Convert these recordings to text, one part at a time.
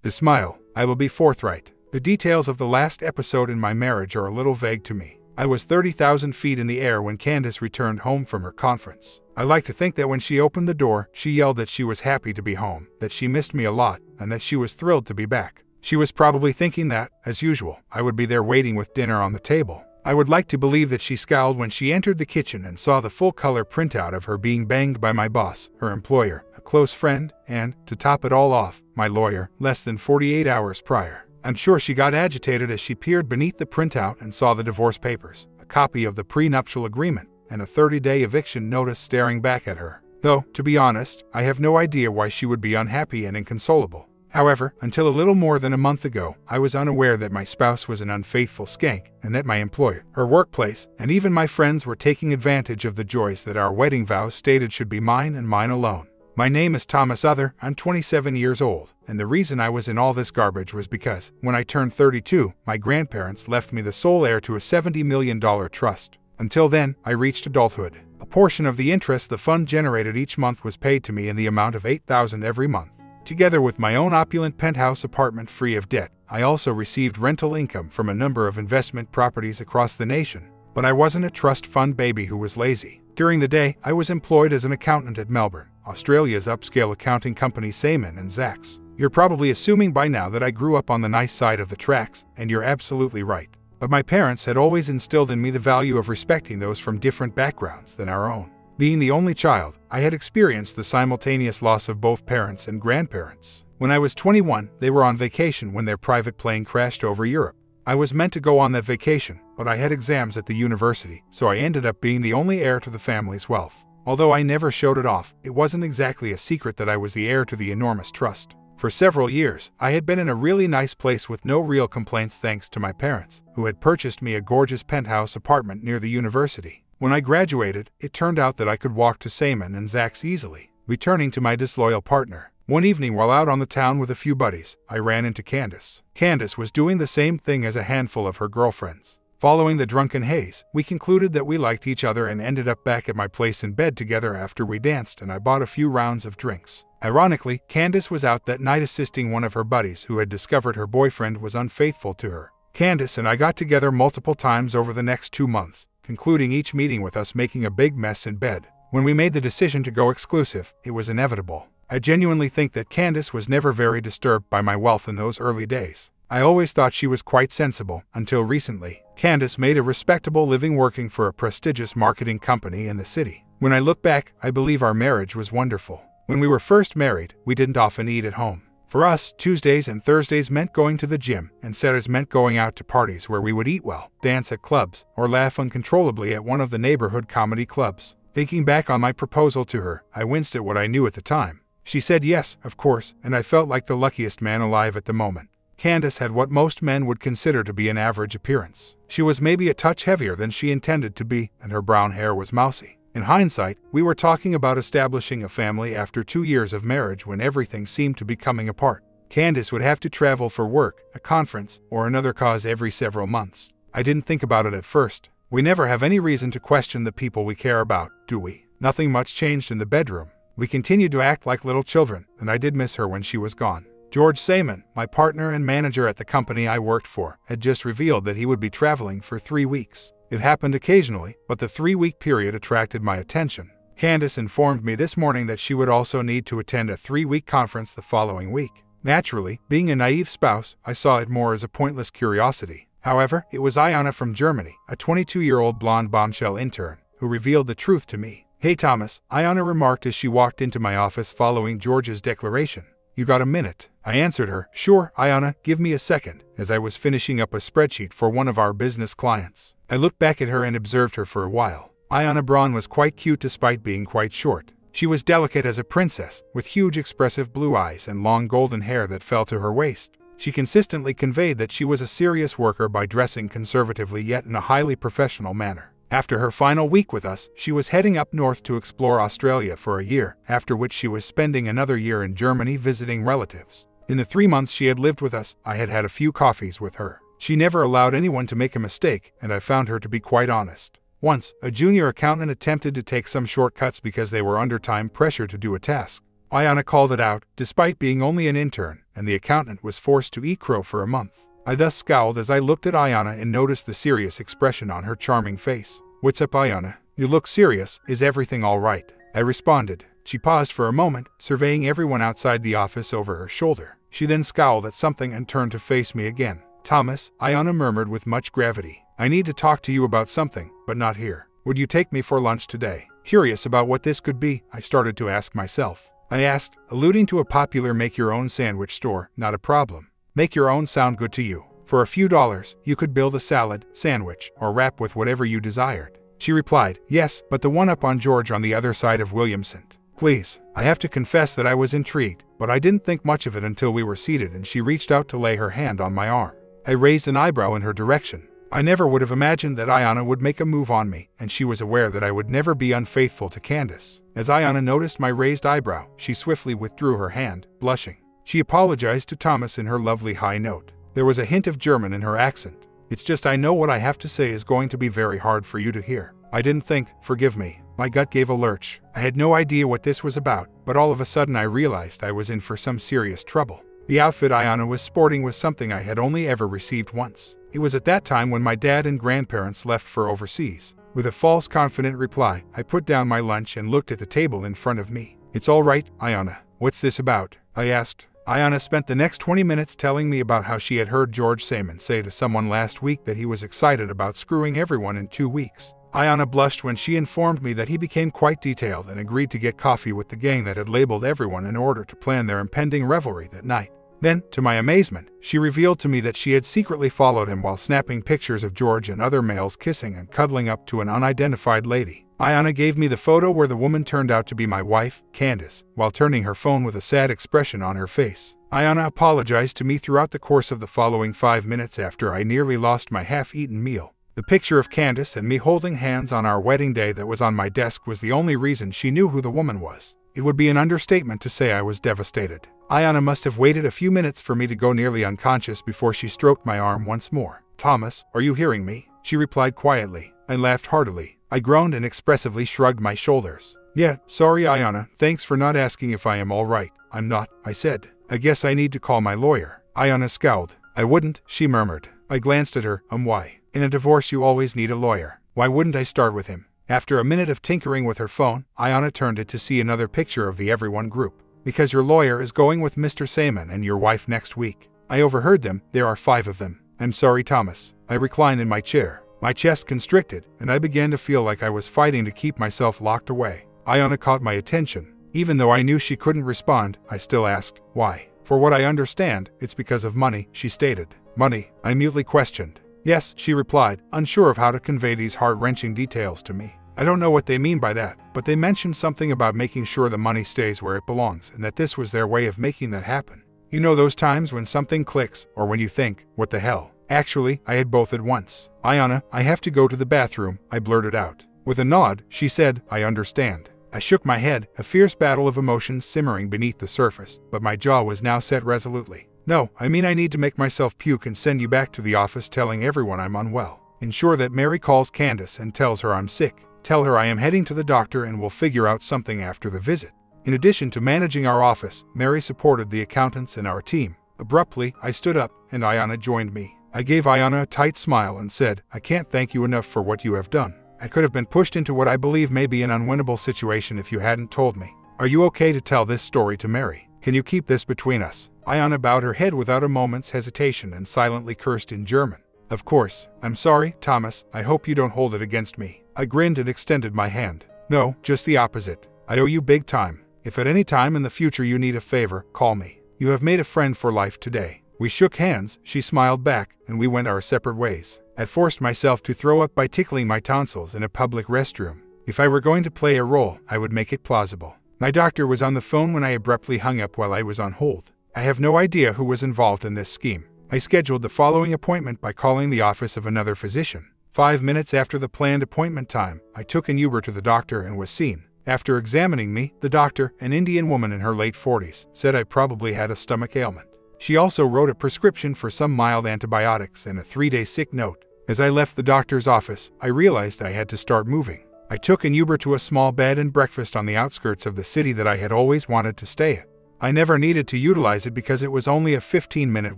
The smile. I will be forthright. The details of the last episode in my marriage are a little vague to me. I was 30,000 feet in the air when Candace returned home from her conference. I like to think that when she opened the door, she yelled that she was happy to be home, that she missed me a lot, and that she was thrilled to be back. She was probably thinking that, as usual, I would be there waiting with dinner on the table. I would like to believe that she scowled when she entered the kitchen and saw the full-color printout of her being banged by my boss, her employer, a close friend, and, to top it all off, my lawyer, less than 48 hours prior. I'm sure she got agitated as she peered beneath the printout and saw the divorce papers, a copy of the prenuptial agreement, and a 30-day eviction notice staring back at her. Though, to be honest, I have no idea why she would be unhappy and inconsolable. However, until a little more than a month ago, I was unaware that my spouse was an unfaithful skank, and that my employer, her workplace, and even my friends were taking advantage of the joys that our wedding vows stated should be mine and mine alone. My name is Thomas Other, I'm 27 years old, and the reason I was in all this garbage was because, when I turned 32, my grandparents left me the sole heir to a $70 million trust. Until then, I reached adulthood. A portion of the interest the fund generated each month was paid to me in the amount of $8,000 every month. Together with my own opulent penthouse apartment free of debt, I also received rental income from a number of investment properties across the nation. But I wasn't a trust fund baby who was lazy. During the day, I was employed as an accountant at Melbourne, Australia's upscale accounting company Sayman & Zaks. You're probably assuming by now that I grew up on the nice side of the tracks, and you're absolutely right. But my parents had always instilled in me the value of respecting those from different backgrounds than our own. Being the only child, I had experienced the simultaneous loss of both parents and grandparents. When I was 21, they were on vacation when their private plane crashed over Europe. I was meant to go on that vacation, but I had exams at the university, so I ended up being the only heir to the family's wealth. Although I never showed it off, it wasn't exactly a secret that I was the heir to the enormous trust. For several years, I had been in a really nice place with no real complaints thanks to my parents, who had purchased me a gorgeous penthouse apartment near the university. When I graduated, it turned out that I could walk to Sayman & Zaks easily, returning to my disloyal partner. One evening while out on the town with a few buddies, I ran into Candace. Candace was doing the same thing as a handful of her girlfriends. Following the drunken haze, we concluded that we liked each other and ended up back at my place in bed together after we danced and I bought a few rounds of drinks. Ironically, Candace was out that night assisting one of her buddies who had discovered her boyfriend was unfaithful to her. Candace and I got together multiple times over the next 2 months, concluding each meeting with us making a big mess in bed. When we made the decision to go exclusive, it was inevitable. I genuinely think that Candace was never very disturbed by my wealth in those early days. I always thought she was quite sensible, until recently. Candace made a respectable living working for a prestigious marketing company in the city. When I look back, I believe our marriage was wonderful. When we were first married, we didn't often eat at home. For us, Tuesdays and Thursdays meant going to the gym, and Saturdays meant going out to parties where we would eat well, dance at clubs, or laugh uncontrollably at one of the neighborhood comedy clubs. Thinking back on my proposal to her, I winced at what I knew at the time. She said yes, of course, and I felt like the luckiest man alive at the moment. Candace had what most men would consider to be an average appearance. She was maybe a touch heavier than she intended to be, and her brown hair was mousy. In hindsight, we were talking about establishing a family after 2 years of marriage when everything seemed to be coming apart. Candace would have to travel for work, a conference, or another cause every several months. I didn't think about it at first. We never have any reason to question the people we care about, do we? Nothing much changed in the bedroom. We continued to act like little children, and I did miss her when she was gone. George Sayman, my partner and manager at the company I worked for, had just revealed that he would be traveling for 3 weeks. It happened occasionally, but the 3-week period attracted my attention. Candace informed me this morning that she would also need to attend a 3-week conference the following week. Naturally, being a naive spouse, I saw it more as a pointless curiosity. However, it was Ayana from Germany, a 22-year-old blonde bombshell intern, who revealed the truth to me. "Hey Thomas," Ayana remarked as she walked into my office following George's declaration. "You got a minute?" I answered her, "Sure, Ayana, give me a second," as I was finishing up a spreadsheet for one of our business clients. I looked back at her and observed her for a while. Ayana Braun was quite cute despite being quite short. She was delicate as a princess, with huge expressive blue eyes and long golden hair that fell to her waist. She consistently conveyed that she was a serious worker by dressing conservatively yet in a highly professional manner. After her final week with us, she was heading up north to explore Australia for a year, after which she was spending another year in Germany visiting relatives. In the 3 months she had lived with us, I had had a few coffees with her. She never allowed anyone to make a mistake, and I found her to be quite honest. Once, a junior accountant attempted to take some shortcuts because they were under time pressure to do a task. Ayana called it out, despite being only an intern, and the accountant was forced to eat crow for a month. I thus scowled as I looked at Ayana and noticed the serious expression on her charming face. "What's up, Ayana? You look serious. Is everything all right?" I responded. She paused for a moment, surveying everyone outside the office over her shoulder. She then scowled at something and turned to face me again. "Thomas," Ayana murmured with much gravity, "I need to talk to you about something, but not here. Would you take me for lunch today?" Curious about what this could be, I started to ask myself. I asked, alluding to a popular make-your-own sandwich store. "Not a problem. Make your own sound good to you. For a few dollars, you could build a salad, sandwich, or wrap with whatever you desired." She replied, "Yes, but the one up on George on the other side of Williamson. Please." I have to confess that I was intrigued, but I didn't think much of it until we were seated and she reached out to lay her hand on my arm. I raised an eyebrow in her direction. I never would have imagined that Ayana would make a move on me, and she was aware that I would never be unfaithful to Candace. As Ayana noticed my raised eyebrow, she swiftly withdrew her hand, blushing. She apologized to Thomas in her lovely high note. There was a hint of German in her accent. "It's just I know what I have to say is going to be very hard for you to hear. I didn't think, forgive me." My gut gave a lurch. I had no idea what this was about, but all of a sudden I realized I was in for some serious trouble. The outfit Ayana was sporting was something I had only ever received once. It was at that time when my dad and grandparents left for overseas. With a false confident reply, I put down my lunch and looked at the table in front of me. "It's all right, Ayana. What's this about?" I asked. Ayana spent the next 20 minutes telling me about how she had heard George Saman say to someone last week that he was excited about screwing everyone in 2 weeks. Ayana blushed when she informed me that he became quite detailed and agreed to get coffee with the gang that had labeled everyone in order to plan their impending revelry that night. Then, to my amazement, she revealed to me that she had secretly followed him while snapping pictures of George and other males kissing and cuddling up to an unidentified lady. Ayana gave me the photo where the woman turned out to be my wife, Candace, while turning her phone with a sad expression on her face. Ayana apologized to me throughout the course of the following 5 minutes after I nearly lost my half-eaten meal. The picture of Candace and me holding hands on our wedding day that was on my desk was the only reason she knew who the woman was. It would be an understatement to say I was devastated. Ayana must have waited a few minutes for me to go nearly unconscious before she stroked my arm once more. "Thomas, are you hearing me?" she replied quietly. I laughed heartily. I groaned and expressively shrugged my shoulders. "Yeah, sorry Ayana, thanks for not asking if I am all right." "I'm not," I said. "I guess I need to call my lawyer." Ayana scowled. "I wouldn't," she murmured. I glanced at her. Why? In a divorce you always need a lawyer. Why wouldn't I start with him?" After a minute of tinkering with her phone, Ayana turned it to see another picture of the everyone group. "Because your lawyer is going with Mr. Saman and your wife next week." I overheard them. "There are 5 of them." "I'm sorry, Thomas." I reclined in my chair. My chest constricted, and I began to feel like I was fighting to keep myself locked away. Ayana caught my attention. Even though I knew she couldn't respond, I still asked, "Why?" "For what I understand, it's because of money," she stated. "Money?" I mutely questioned. "Yes," she replied, unsure of how to convey these heart-wrenching details to me. "I don't know what they mean by that, but they mentioned something about making sure the money stays where it belongs and that this was their way of making that happen. You know those times when something clicks, or when you think, what the hell?" Actually, I had both at once. "Ayana, I have to go to the bathroom," I blurted out. With a nod, she said, "I understand." I shook my head, a fierce battle of emotions simmering beneath the surface, but my jaw was now set resolutely. "No, I mean I need to make myself puke and send you back to the office telling everyone I'm unwell. Ensure that Mary calls Candace and tells her I'm sick. Tell her I am heading to the doctor and we'll figure out something after the visit." In addition to managing our office, Mary supported the accountants and our team. Abruptly, I stood up, and Ayana joined me. I gave Ayana a tight smile and said, "I can't thank you enough for what you have done. I could have been pushed into what I believe may be an unwinnable situation if you hadn't told me. Are you okay to tell this story to Mary? Can you keep this between us?" Ayana bowed her head without a moment's hesitation and silently cursed in German. "Of course. I'm sorry, Thomas. I hope you don't hold it against me." I grinned and extended my hand. "No, just the opposite. I owe you big time. If at any time in the future you need a favor, call me. You have made a friend for life today." We shook hands, she smiled back, and we went our separate ways. I forced myself to throw up by tickling my tonsils in a public restroom. If I were going to play a role, I would make it plausible. My doctor was on the phone when I abruptly hung up while I was on hold. I have no idea who was involved in this scheme. I scheduled the following appointment by calling the office of another physician. 5 minutes after the planned appointment time, I took an Uber to the doctor and was seen. After examining me, the doctor, an Indian woman in her late 40s, said I probably had a stomach ailment. She also wrote a prescription for some mild antibiotics and a 3-day sick note. As I left the doctor's office, I realized I had to start moving. I took an Uber to a small bed and breakfast on the outskirts of the city that I had always wanted to stay at. I never needed to utilize it because it was only a 15-minute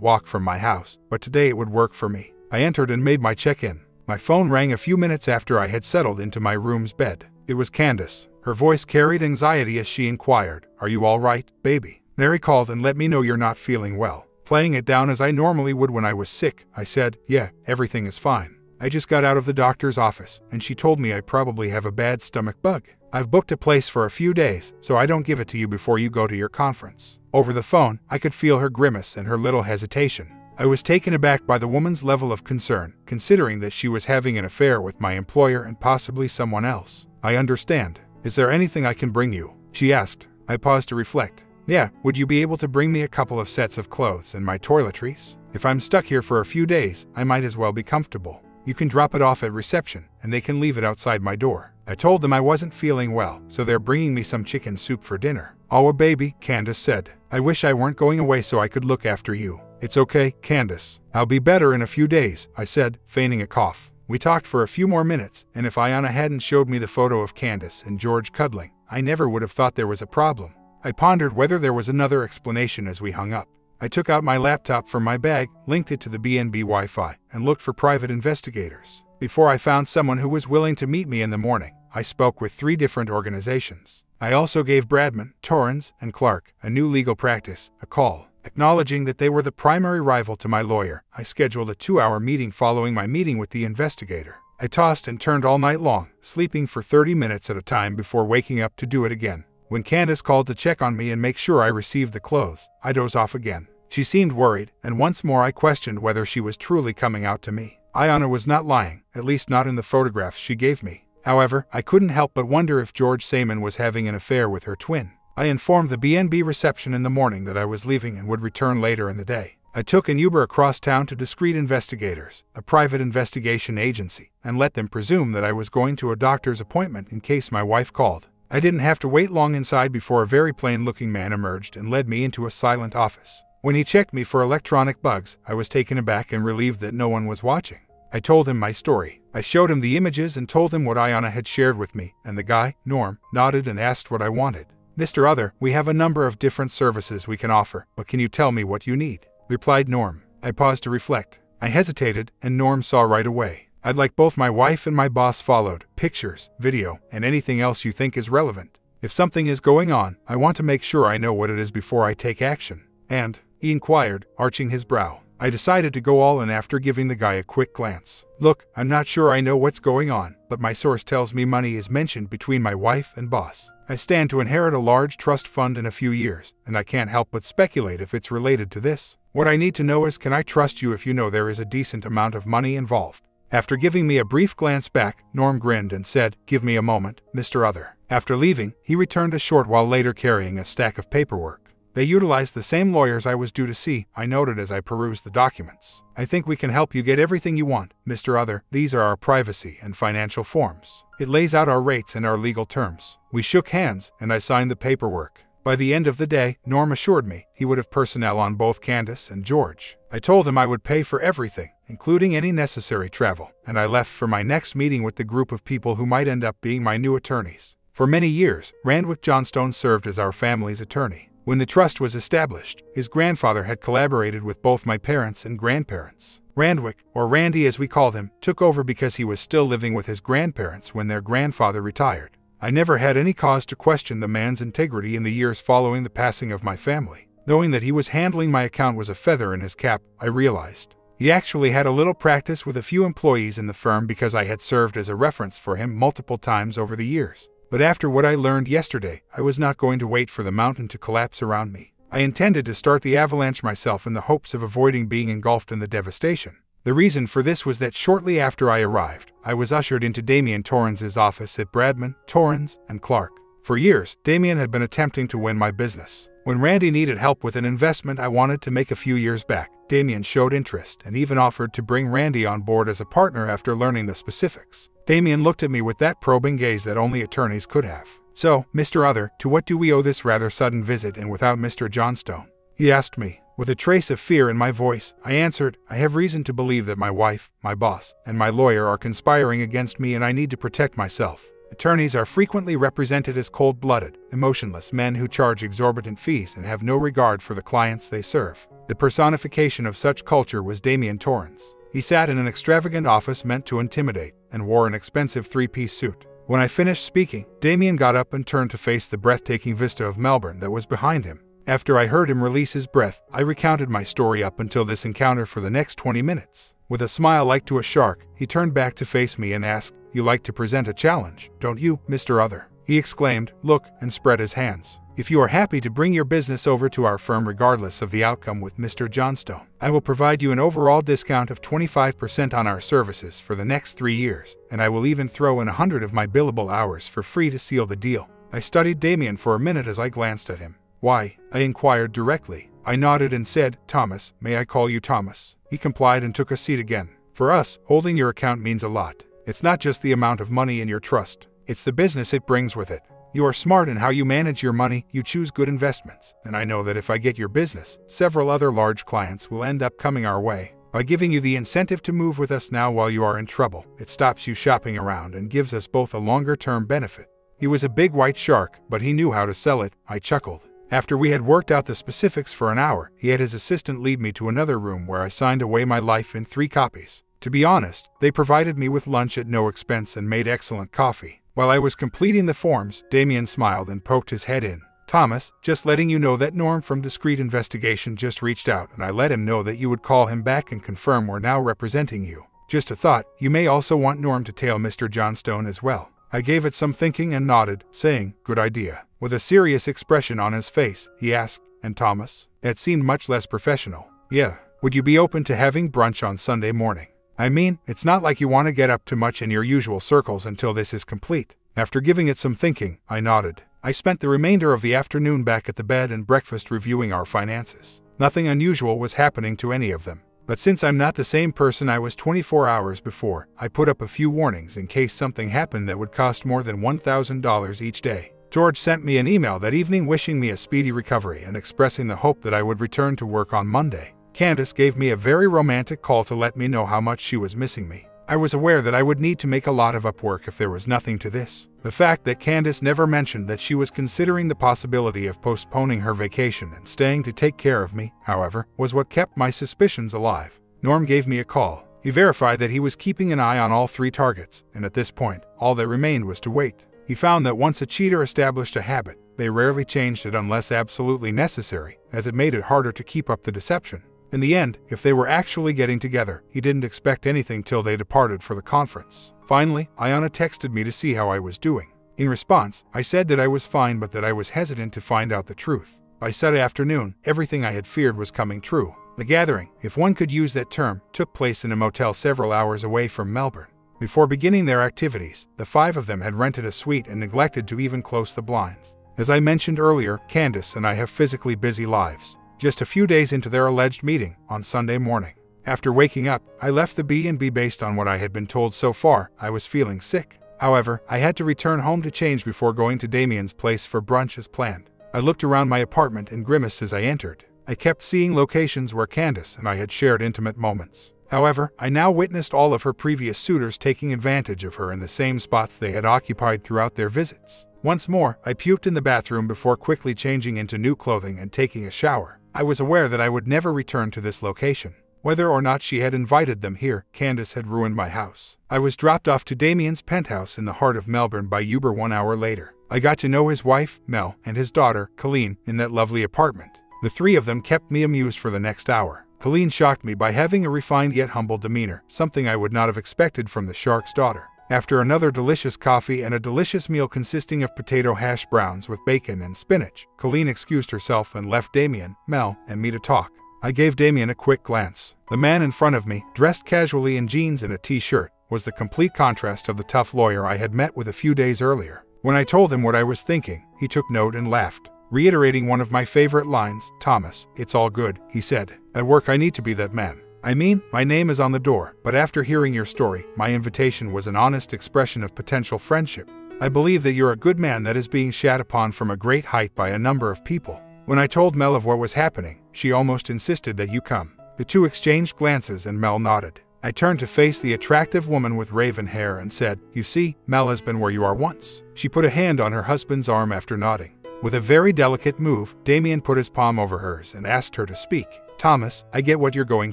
walk from my house, but today it would work for me. I entered and made my check-in. My phone rang a few minutes after I had settled into my room's bed. It was Candace. Her voice carried anxiety as she inquired, "Are you all right, baby?" Mary called and let me know you're not feeling well. Playing it down as I normally would when I was sick, I said, "Yeah, everything is fine. I just got out of the doctor's office, and she told me I probably have a bad stomach bug. I've booked a place for a few days, so I don't give it to you before you go to your conference." Over the phone, I could feel her grimace and her little hesitation. I was taken aback by the woman's level of concern, considering that she was having an affair with my employer and possibly someone else. "I understand. Is there anything I can bring you?" she asked. I paused to reflect. "Yeah, would you be able to bring me a couple of sets of clothes and my toiletries? If I'm stuck here for a few days, I might as well be comfortable. You can drop it off at reception, and they can leave it outside my door." I told them I wasn't feeling well, so they're bringing me some chicken soup for dinner. "Oh, baby," Candace said. "I wish I weren't going away so I could look after you." "It's okay, Candace. I'll be better in a few days," I said, feigning a cough. We talked for a few more minutes, and if Ayana hadn't showed me the photo of Candace and George cuddling, I never would have thought there was a problem. I pondered whether there was another explanation as we hung up. I took out my laptop from my bag, linked it to the BNB Wi-Fi, and looked for private investigators. Before I found someone who was willing to meet me in the morning, I spoke with 3 different organizations. I also gave Bradman, Torrens, and Clark, a new legal practice, a call. Acknowledging that they were the primary rival to my lawyer, I scheduled a 2-hour meeting following my meeting with the investigator. I tossed and turned all night long, sleeping for 30 minutes at a time before waking up to do it again. When Candace called to check on me and make sure I received the clothes, I dozed off again. She seemed worried, and once more I questioned whether she was truly coming out to me. Ayana was not lying, at least not in the photographs she gave me. However, I couldn't help but wonder if George Saman was having an affair with her twin. I informed the BNB reception in the morning that I was leaving and would return later in the day. I took an Uber across town to Discreet Investigators, a private investigation agency, and let them presume that I was going to a doctor's appointment in case my wife called. I didn't have to wait long inside before a very plain-looking man emerged and led me into a silent office. When he checked me for electronic bugs, I was taken aback and relieved that no one was watching. I told him my story. I showed him the images and told him what Ayana had shared with me, and the guy, Norm, nodded and asked what I wanted. "Mr. Other, we have a number of different services we can offer, but can you tell me what you need?" replied Norm. I paused to reflect. I hesitated, and Norm saw right away. "I'd like both my wife and my boss followed, pictures, video, and anything else you think is relevant. If something is going on, I want to make sure I know what it is before I take action." "And?" he inquired, arching his brow. I decided to go all in after giving the guy a quick glance. "Look, I'm not sure I know what's going on, but my source tells me money is mentioned between my wife and boss. I stand to inherit a large trust fund in a few years, and I can't help but speculate if it's related to this. What I need to know is, can I trust you if you know there is a decent amount of money involved?" After giving me a brief glance back, Norm grinned and said, "Give me a moment, Mr. Other." After leaving, he returned a short while later carrying a stack of paperwork. "They utilized the same lawyers I was due to see," I noted as I perused the documents. "I think we can help you get everything you want, Mr. Other. These are our privacy and financial forms. It lays out our rates and our legal terms." We shook hands, and I signed the paperwork. By the end of the day, Norm assured me he would have personnel on both Candace and George. I told him I would pay for everything, including any necessary travel, and I left for my next meeting with the group of people who might end up being my new attorneys. For many years, Randwick Johnstone served as our family's attorney. When the trust was established, his grandfather had collaborated with both my parents and grandparents. Randwick, or Randy as we called him, took over because he was still living with his grandparents when their grandfather retired. I never had any cause to question the man's integrity in the years following the passing of my family. Knowing that he was handling my account was a feather in his cap, I realized. He actually had a little practice with a few employees in the firm because I had served as a reference for him multiple times over the years. But after what I learned yesterday, I was not going to wait for the mountain to collapse around me. I intended to start the avalanche myself in the hopes of avoiding being engulfed in the devastation. The reason for this was that shortly after I arrived, I was ushered into Damian Torrens' office at Bradman, Torrens, and Clark. For years, Damian had been attempting to win my business. When Randy needed help with an investment I wanted to make a few years back, Damian showed interest and even offered to bring Randy on board as a partner after learning the specifics. Damian looked at me with that probing gaze that only attorneys could have. "So, Mr. Other, to what do we owe this rather sudden visit and without Mr. Johnstone?" he asked me. With a trace of fear in my voice, I answered, "I have reason to believe that my wife, my boss, and my lawyer are conspiring against me and I need to protect myself. Attorneys are frequently represented as cold-blooded, emotionless men who charge exorbitant fees and have no regard for the clients they serve. The personification of such culture was Damien Torrens. He sat in an extravagant office meant to intimidate, and wore an expensive three-piece suit. When I finished speaking, Damien got up and turned to face the breathtaking vista of Melbourne that was behind him. After I heard him release his breath, I recounted my story up until this encounter for the next 20 minutes. With a smile like to a shark, he turned back to face me and asked, "You like to present a challenge, don't you, Mr. Other?" He exclaimed, "Look," and spread his hands. "If you are happy to bring your business over to our firm regardless of the outcome with Mr. Johnstone, I will provide you an overall discount of 25% on our services for the next 3 years, and I will even throw in 100 of my billable hours for free to seal the deal." I studied Damien for a minute as I glanced at him. "Why?" I inquired directly. I nodded and said, "Thomas, may I call you Thomas?" He complied and took a seat again. "For us, holding your account means a lot. It's not just the amount of money in your trust, it's the business it brings with it. You are smart in how you manage your money, you choose good investments, and I know that if I get your business, several other large clients will end up coming our way. By giving you the incentive to move with us now while you are in trouble, it stops you shopping around and gives us both a longer-term benefit." He was a big white shark, but he knew how to sell it. I chuckled. After we had worked out the specifics for an hour, he had his assistant lead me to another room where I signed away my life in 3 copies. To be honest, they provided me with lunch at no expense and made excellent coffee. While I was completing the forms, Damien smiled and poked his head in. "Thomas, just letting you know that Norm from Discreet Investigation just reached out, and I let him know that you would call him back and confirm we're now representing you. Just a thought, you may also want Norm to tail Mr. Johnstone as well." I gave it some thinking and nodded, saying, "Good idea." With a serious expression on his face, he asked, "And Thomas?" It seemed much less professional. "Yeah. Would you be open to having brunch on Sunday morning? I mean, it's not like you want to get up too much in your usual circles until this is complete." After giving it some thinking, I nodded. I spent the remainder of the afternoon back at the bed and breakfast reviewing our finances. Nothing unusual was happening to any of them. But since I'm not the same person I was 24 hours before, I put up a few warnings in case something happened that would cost more than $1,000 each day. George sent me an email that evening wishing me a speedy recovery and expressing the hope that I would return to work on Monday. Candace gave me a very romantic call to let me know how much she was missing me. I was aware that I would need to make a lot of up work if there was nothing to this. The fact that Candace never mentioned that she was considering the possibility of postponing her vacation and staying to take care of me, however, was what kept my suspicions alive. Norm gave me a call. He verified that he was keeping an eye on all 3 targets, and at this point, all that remained was to wait. He found that once a cheater established a habit, they rarely changed it unless absolutely necessary, as it made it harder to keep up the deception. In the end, if they were actually getting together, he didn't expect anything till they departed for the conference. Finally, Iona texted me to see how I was doing. In response, I said that I was fine but that I was hesitant to find out the truth. By Saturday afternoon, everything I had feared was coming true. The gathering, if one could use that term, took place in a motel several hours away from Melbourne. Before beginning their activities, the 5 of them had rented a suite and neglected to even close the blinds. As I mentioned earlier, Candace and I have physically busy lives. Just a few days into their alleged meeting, on Sunday morning, after waking up, I left the B&B based on what I had been told so far. I was feeling sick. However, I had to return home to change before going to Damien's place for brunch as planned. I looked around my apartment and grimaced as I entered. I kept seeing locations where Candace and I had shared intimate moments. However, I now witnessed all of her previous suitors taking advantage of her in the same spots they had occupied throughout their visits. Once more, I puked in the bathroom before quickly changing into new clothing and taking a shower. I was aware that I would never return to this location. Whether or not she had invited them here, Candace had ruined my house. I was dropped off to Damien's penthouse in the heart of Melbourne by Uber 1 hour later. I got to know his wife, Mel, and his daughter, Colleen, in that lovely apartment. The 3 of them kept me amused for the next hour. Colleen shocked me by having a refined yet humble demeanor, something I would not have expected from the shark's daughter. After another delicious coffee and a delicious meal consisting of potato hash browns with bacon and spinach, Colleen excused herself and left Damien, Mel, and me to talk. I gave Damien a quick glance. The man in front of me, dressed casually in jeans and a t-shirt, was the complete contrast of the tough lawyer I had met with a few days earlier. When I told him what I was thinking, he took note and laughed, reiterating one of my favorite lines. "Thomas, it's all good," he said. "At work I need to be that man. I mean, my name is on the door, but after hearing your story, my invitation was an honest expression of potential friendship. I believe that you're a good man that is being shat upon from a great height by a number of people." When I told Mel of what was happening, she almost insisted that you come. The 2 exchanged glances and Mel nodded. I turned to face the attractive woman with raven hair and said, "You see, Mel has been where you are once." She put a hand on her husband's arm after nodding. With a very delicate move, Damien put his palm over hers and asked her to speak. "Thomas, I get what you're going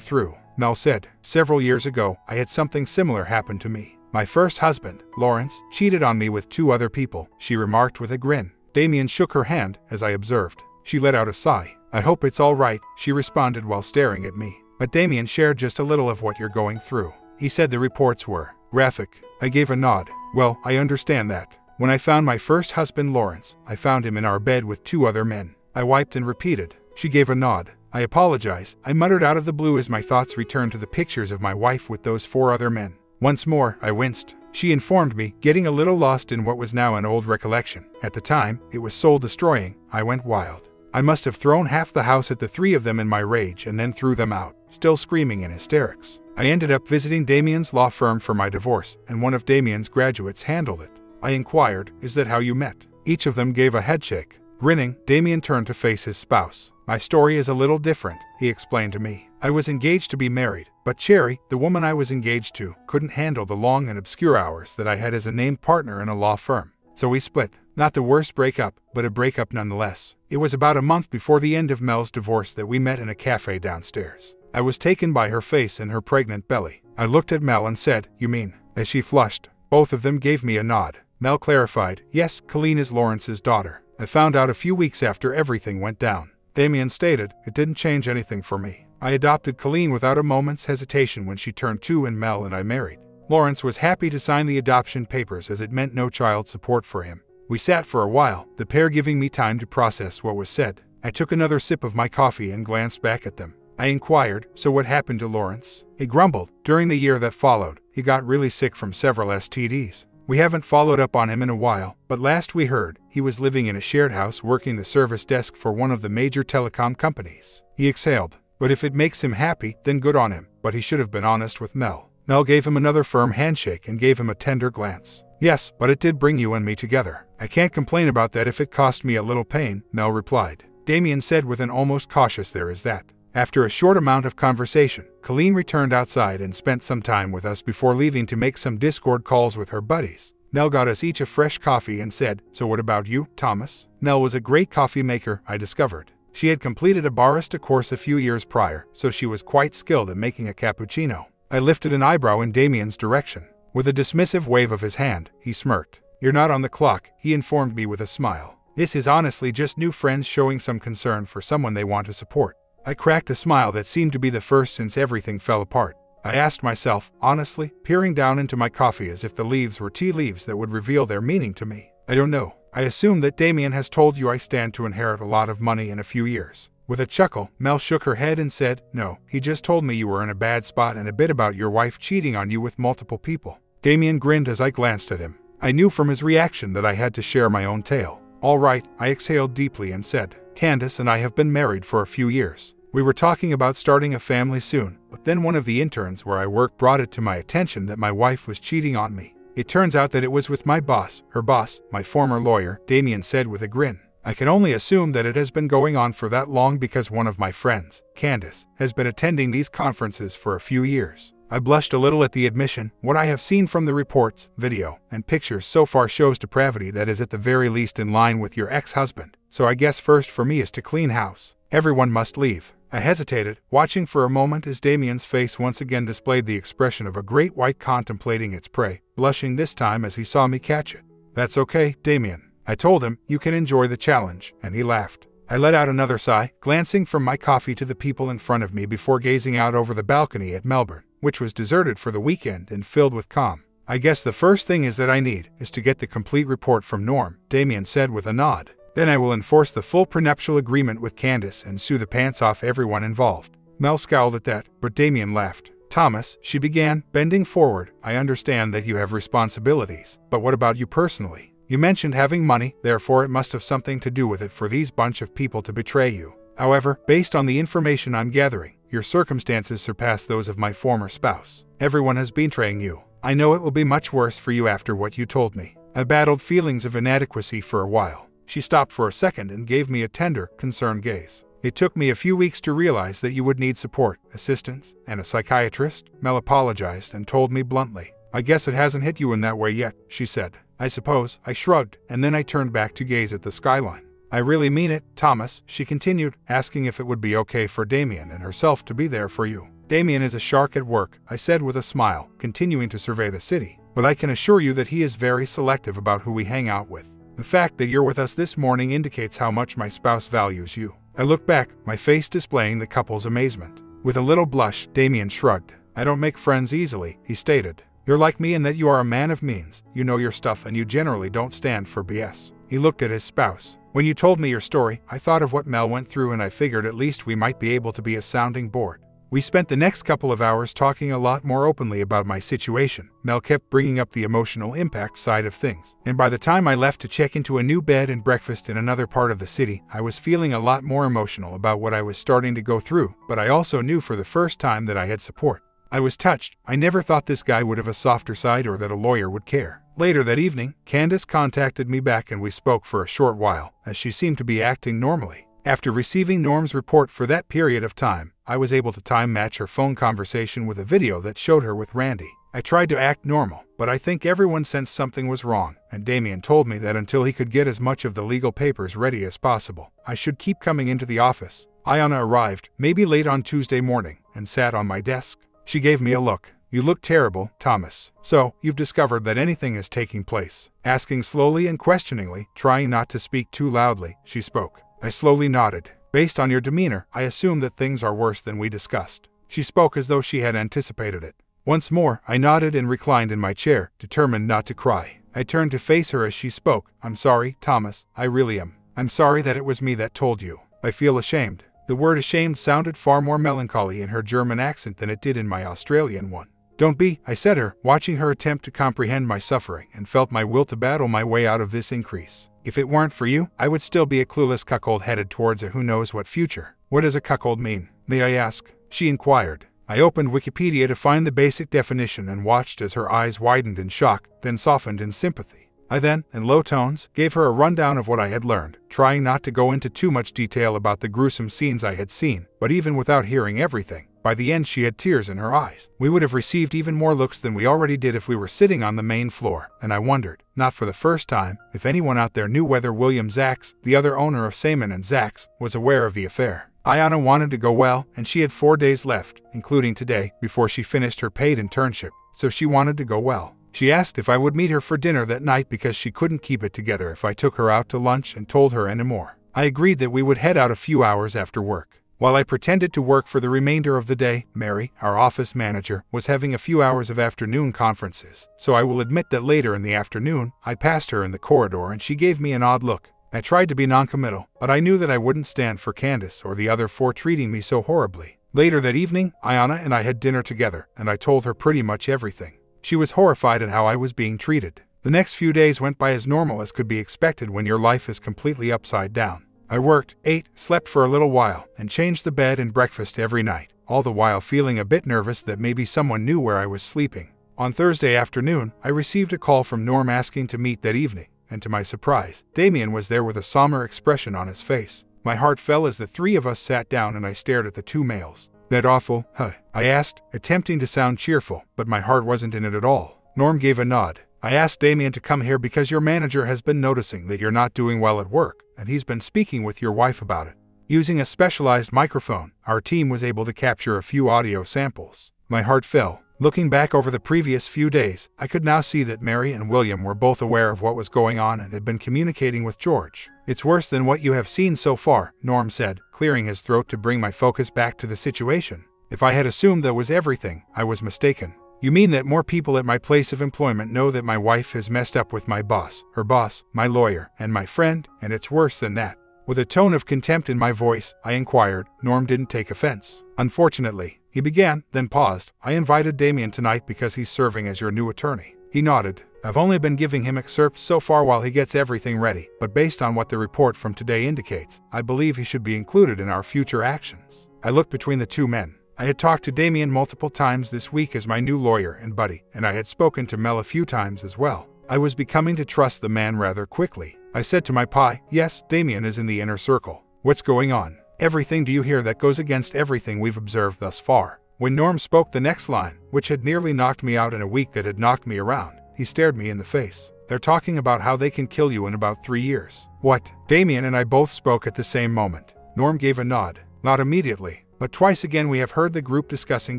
through," Mel said. "Several years ago, I had something similar happen to me. My first husband, Lawrence, cheated on me with 2 other people," she remarked with a grin. Damien shook her hand as I observed. She let out a sigh. "I hope it's all right," she responded while staring at me. But Damien shared just a little of what you're going through. He said the reports were graphic. I gave a nod. "Well, I understand that. When I found my first husband, Lawrence, I found him in our bed with 2 other men." I wiped and repeated. She gave a nod. "I apologize," I muttered out of the blue as my thoughts returned to the pictures of my wife with those 4 other men. Once more, I winced. She informed me, getting a little lost in what was now an old recollection. "At the time, it was soul-destroying. I went wild. I must have thrown half the house at the 3 of them in my rage and then threw them out, still screaming in hysterics. I ended up visiting Damien's law firm for my divorce, and one of Damien's graduates handled it. I inquired, "Is that how you met?" Each of them gave a headshake. Grinning, Damien turned to face his spouse. "My story is a little different," he explained to me. "I was engaged to be married, but Cherry, the woman I was engaged to, couldn't handle the long and obscure hours that I had as a named partner in a law firm. So we split. Not the worst breakup, but a breakup nonetheless. It was about a month before the end of Mel's divorce that we met in a cafe downstairs. I was taken by her face and her pregnant belly. I looked at Mel and said, "You mean?" As she flushed. Both of them gave me a nod. Mel clarified, "Yes, Colleen is Lawrence's daughter. I found out a few weeks after everything went down." Damien stated, "It didn't change anything for me. I adopted Colleen without a moment's hesitation when she turned 2 and Mel and I married. Lawrence was happy to sign the adoption papers as it meant no child support for him." We sat for a while, the pair giving me time to process what was said. I took another sip of my coffee and glanced back at them. I inquired, "So what happened to Lawrence?" He grumbled. "During the year that followed, he got really sick from several STDs. We haven't followed up on him in a while, but last we heard, he was living in a shared house working the service desk for one of the major telecom companies." He exhaled. "But if it makes him happy, then good on him, but he should have been honest with Mel." Mel gave him another firm handshake and gave him a tender glance. "Yes, but it did bring you and me together. I can't complain about that if it cost me a little pain," Mel replied. Damien said with an almost cautious "there is that." After a short amount of conversation, Colleen returned outside and spent some time with us before leaving to make some Discord calls with her buddies. Mel got us each a fresh coffee and said, "So what about you, Thomas?" Mel was a great coffee maker, I discovered. She had completed a barista course a few years prior, so she was quite skilled at making a cappuccino. I lifted an eyebrow in Damien's direction. With a dismissive wave of his hand, he smirked. "You're not on the clock," he informed me with a smile. "This is honestly just new friends showing some concern for someone they want to support." I cracked a smile that seemed to be the first since everything fell apart. I asked myself, honestly, peering down into my coffee as if the leaves were tea leaves that would reveal their meaning to me. "I don't know. I assume that Damien has told you I stand to inherit a lot of money in a few years." With a chuckle, Mel shook her head and said, "No, he just told me you were in a bad spot and a bit about your wife cheating on you with multiple people." Damien grinned as I glanced at him. I knew from his reaction that I had to share my own tale. "All right," I exhaled deeply and said, "Candace and I have been married for a few years. We were talking about starting a family soon, but then one of the interns where I work brought it to my attention that my wife was cheating on me. It turns out that it was with my boss, her boss, my former lawyer," Damien said with a grin. "I can only assume that it has been going on for that long because one of my friends, Candace, has been attending these conferences for a few years." I blushed a little at the admission. What I have seen from the reports, video, and pictures so far shows depravity that is at the very least in line with your ex-husband. So I guess first for me is to clean house. Everyone must leave. I hesitated, watching for a moment as Damien's face once again displayed the expression of a great white contemplating its prey, blushing this time as he saw me catch it. "That's okay, Damien." I told him, "You can enjoy the challenge," and he laughed. I let out another sigh, glancing from my coffee to the people in front of me before gazing out over the balcony at Melbourne, which was deserted for the weekend and filled with calm. "I guess the first thing is that I need is to get the complete report from Norm," Damien said with a nod. "Then I will enforce the full prenuptial agreement with Candace and sue the pants off everyone involved." Mel scowled at that, but Damien laughed. "Thomas," she began, bending forward, "I understand that you have responsibilities, but what about you personally? You mentioned having money, therefore it must have something to do with it for these bunch of people to betray you. However, based on the information I'm gathering, your circumstances surpass those of my former spouse. Everyone has been betraying you. I know it will be much worse for you after what you told me." I battled feelings of inadequacy for a while. She stopped for a second and gave me a tender, concerned gaze. It took me a few weeks to realize that you would need support, assistance, and a psychiatrist. Mel apologized and told me bluntly. I guess it hasn't hit you in that way yet, she said. I suppose. I shrugged, and then I turned back to gaze at the skyline. I really mean it, Thomas, she continued, asking if it would be okay for Damien and herself to be there for you. Damien is a shark at work, I said with a smile, continuing to survey the city. But I can assure you that he is very selective about who we hang out with. The fact that you're with us this morning indicates how much my spouse values you. I looked back, my face displaying the couple's amazement. With a little blush, Damien shrugged. I don't make friends easily, he stated. You're like me in that you are a man of means, you know your stuff and you generally don't stand for BS. He looked at his spouse. When you told me your story, I thought of what Mel went through and I figured at least we might be able to be a sounding board. We spent the next couple of hours talking a lot more openly about my situation. Mel kept bringing up the emotional impact side of things. And by the time I left to check into a new bed and breakfast in another part of the city, I was feeling a lot more emotional about what I was starting to go through, but I also knew for the first time that I had support. I was touched. I never thought this guy would have a softer side or that a lawyer would care. Later that evening, Candace contacted me back and we spoke for a short while, as she seemed to be acting normally. After receiving Norm's report for that period of time, I was able to time match her phone conversation with a video that showed her with Randy. I tried to act normal, but I think everyone sensed something was wrong, and Damien told me that until he could get as much of the legal papers ready as possible, I should keep coming into the office. Ayana arrived, maybe late on Tuesday morning, and sat on my desk. She gave me a look. You look terrible, Thomas. So, you've discovered that anything is taking place. Asking slowly and questioningly, trying not to speak too loudly, she spoke. I slowly nodded. Based on your demeanor, I assume that things are worse than we discussed. She spoke as though she had anticipated it. Once more, I nodded and reclined in my chair, determined not to cry. I turned to face her as she spoke. I'm sorry, Thomas, I really am. I'm sorry that it was me that told you. I feel ashamed. The word ashamed sounded far more melancholy in her German accent than it did in my Australian one. Don't be, I said her, watching her attempt to comprehend my suffering and felt my will to battle my way out of this increase. If it weren't for you, I would still be a clueless cuckold headed towards a who knows what future. What does a cuckold mean, may I ask? She inquired. I opened Wikipedia to find the basic definition and watched as her eyes widened in shock, then softened in sympathy. I then, in low tones, gave her a rundown of what I had learned, trying not to go into too much detail about the gruesome scenes I had seen, but even without hearing everything, by the end she had tears in her eyes. We would have received even more looks than we already did if we were sitting on the main floor, and I wondered, not for the first time, if anyone out there knew whether William Zacks, the other owner of Seaman and Zacks, was aware of the affair. Ayana wanted to go well, and she had 4 days left, including today, before she finished her paid internship, so she wanted to go well. She asked if I would meet her for dinner that night because she couldn't keep it together if I took her out to lunch and told her any more. I agreed that we would head out a few hours after work. While I pretended to work for the remainder of the day, Mary, our office manager, was having a few hours of afternoon conferences, so I will admit that later in the afternoon, I passed her in the corridor and she gave me an odd look. I tried to be noncommittal, but I knew that I wouldn't stand for Candace or the other four treating me so horribly. Later that evening, Ayana and I had dinner together, and I told her pretty much everything. She was horrified at how I was being treated. The next few days went by as normal as could be expected when your life is completely upside down. I worked, ate, slept for a little while, and changed the bed and breakfast every night, all the while feeling a bit nervous that maybe someone knew where I was sleeping. On Thursday afternoon, I received a call from Norm asking to meet that evening, and to my surprise, Damien was there with a somber expression on his face. My heart fell as the three of us sat down and I stared at the two males. That awful, huh? I asked, attempting to sound cheerful, but my heart wasn't in it at all. Norm gave a nod. I asked Damien to come here because your manager has been noticing that you're not doing well at work, and he's been speaking with your wife about it. Using a specialized microphone, our team was able to capture a few audio samples. My heart fell. Looking back over the previous few days, I could now see that Mary and William were both aware of what was going on and had been communicating with George. It's worse than what you have seen so far, Norm said, clearing his throat to bring my focus back to the situation. If I had assumed that was everything, I was mistaken. You mean that more people at my place of employment know that my wife has messed up with my boss, her boss, my lawyer, and my friend, and it's worse than that. With a tone of contempt in my voice, I inquired. Norm didn't take offense. Unfortunately, he began, then paused. I invited Damien tonight because he's serving as your new attorney. He nodded. I've only been giving him excerpts so far while he gets everything ready, but based on what the report from today indicates, I believe he should be included in our future actions. I looked between the two men. I had talked to Damien multiple times this week as my new lawyer and buddy, and I had spoken to Mel a few times as well. I was becoming to trust the man rather quickly. I said to my pie, yes, Damien is in the inner circle. What's going on? Everything do you hear that goes against everything we've observed thus far?" When Norm spoke the next line, which had nearly knocked me out in a week that had knocked me around, he stared me in the face. "They're talking about how they can kill you in about 3 years. What?" Damien and I both spoke at the same moment. Norm gave a nod. "Not immediately, but twice again we have heard the group discussing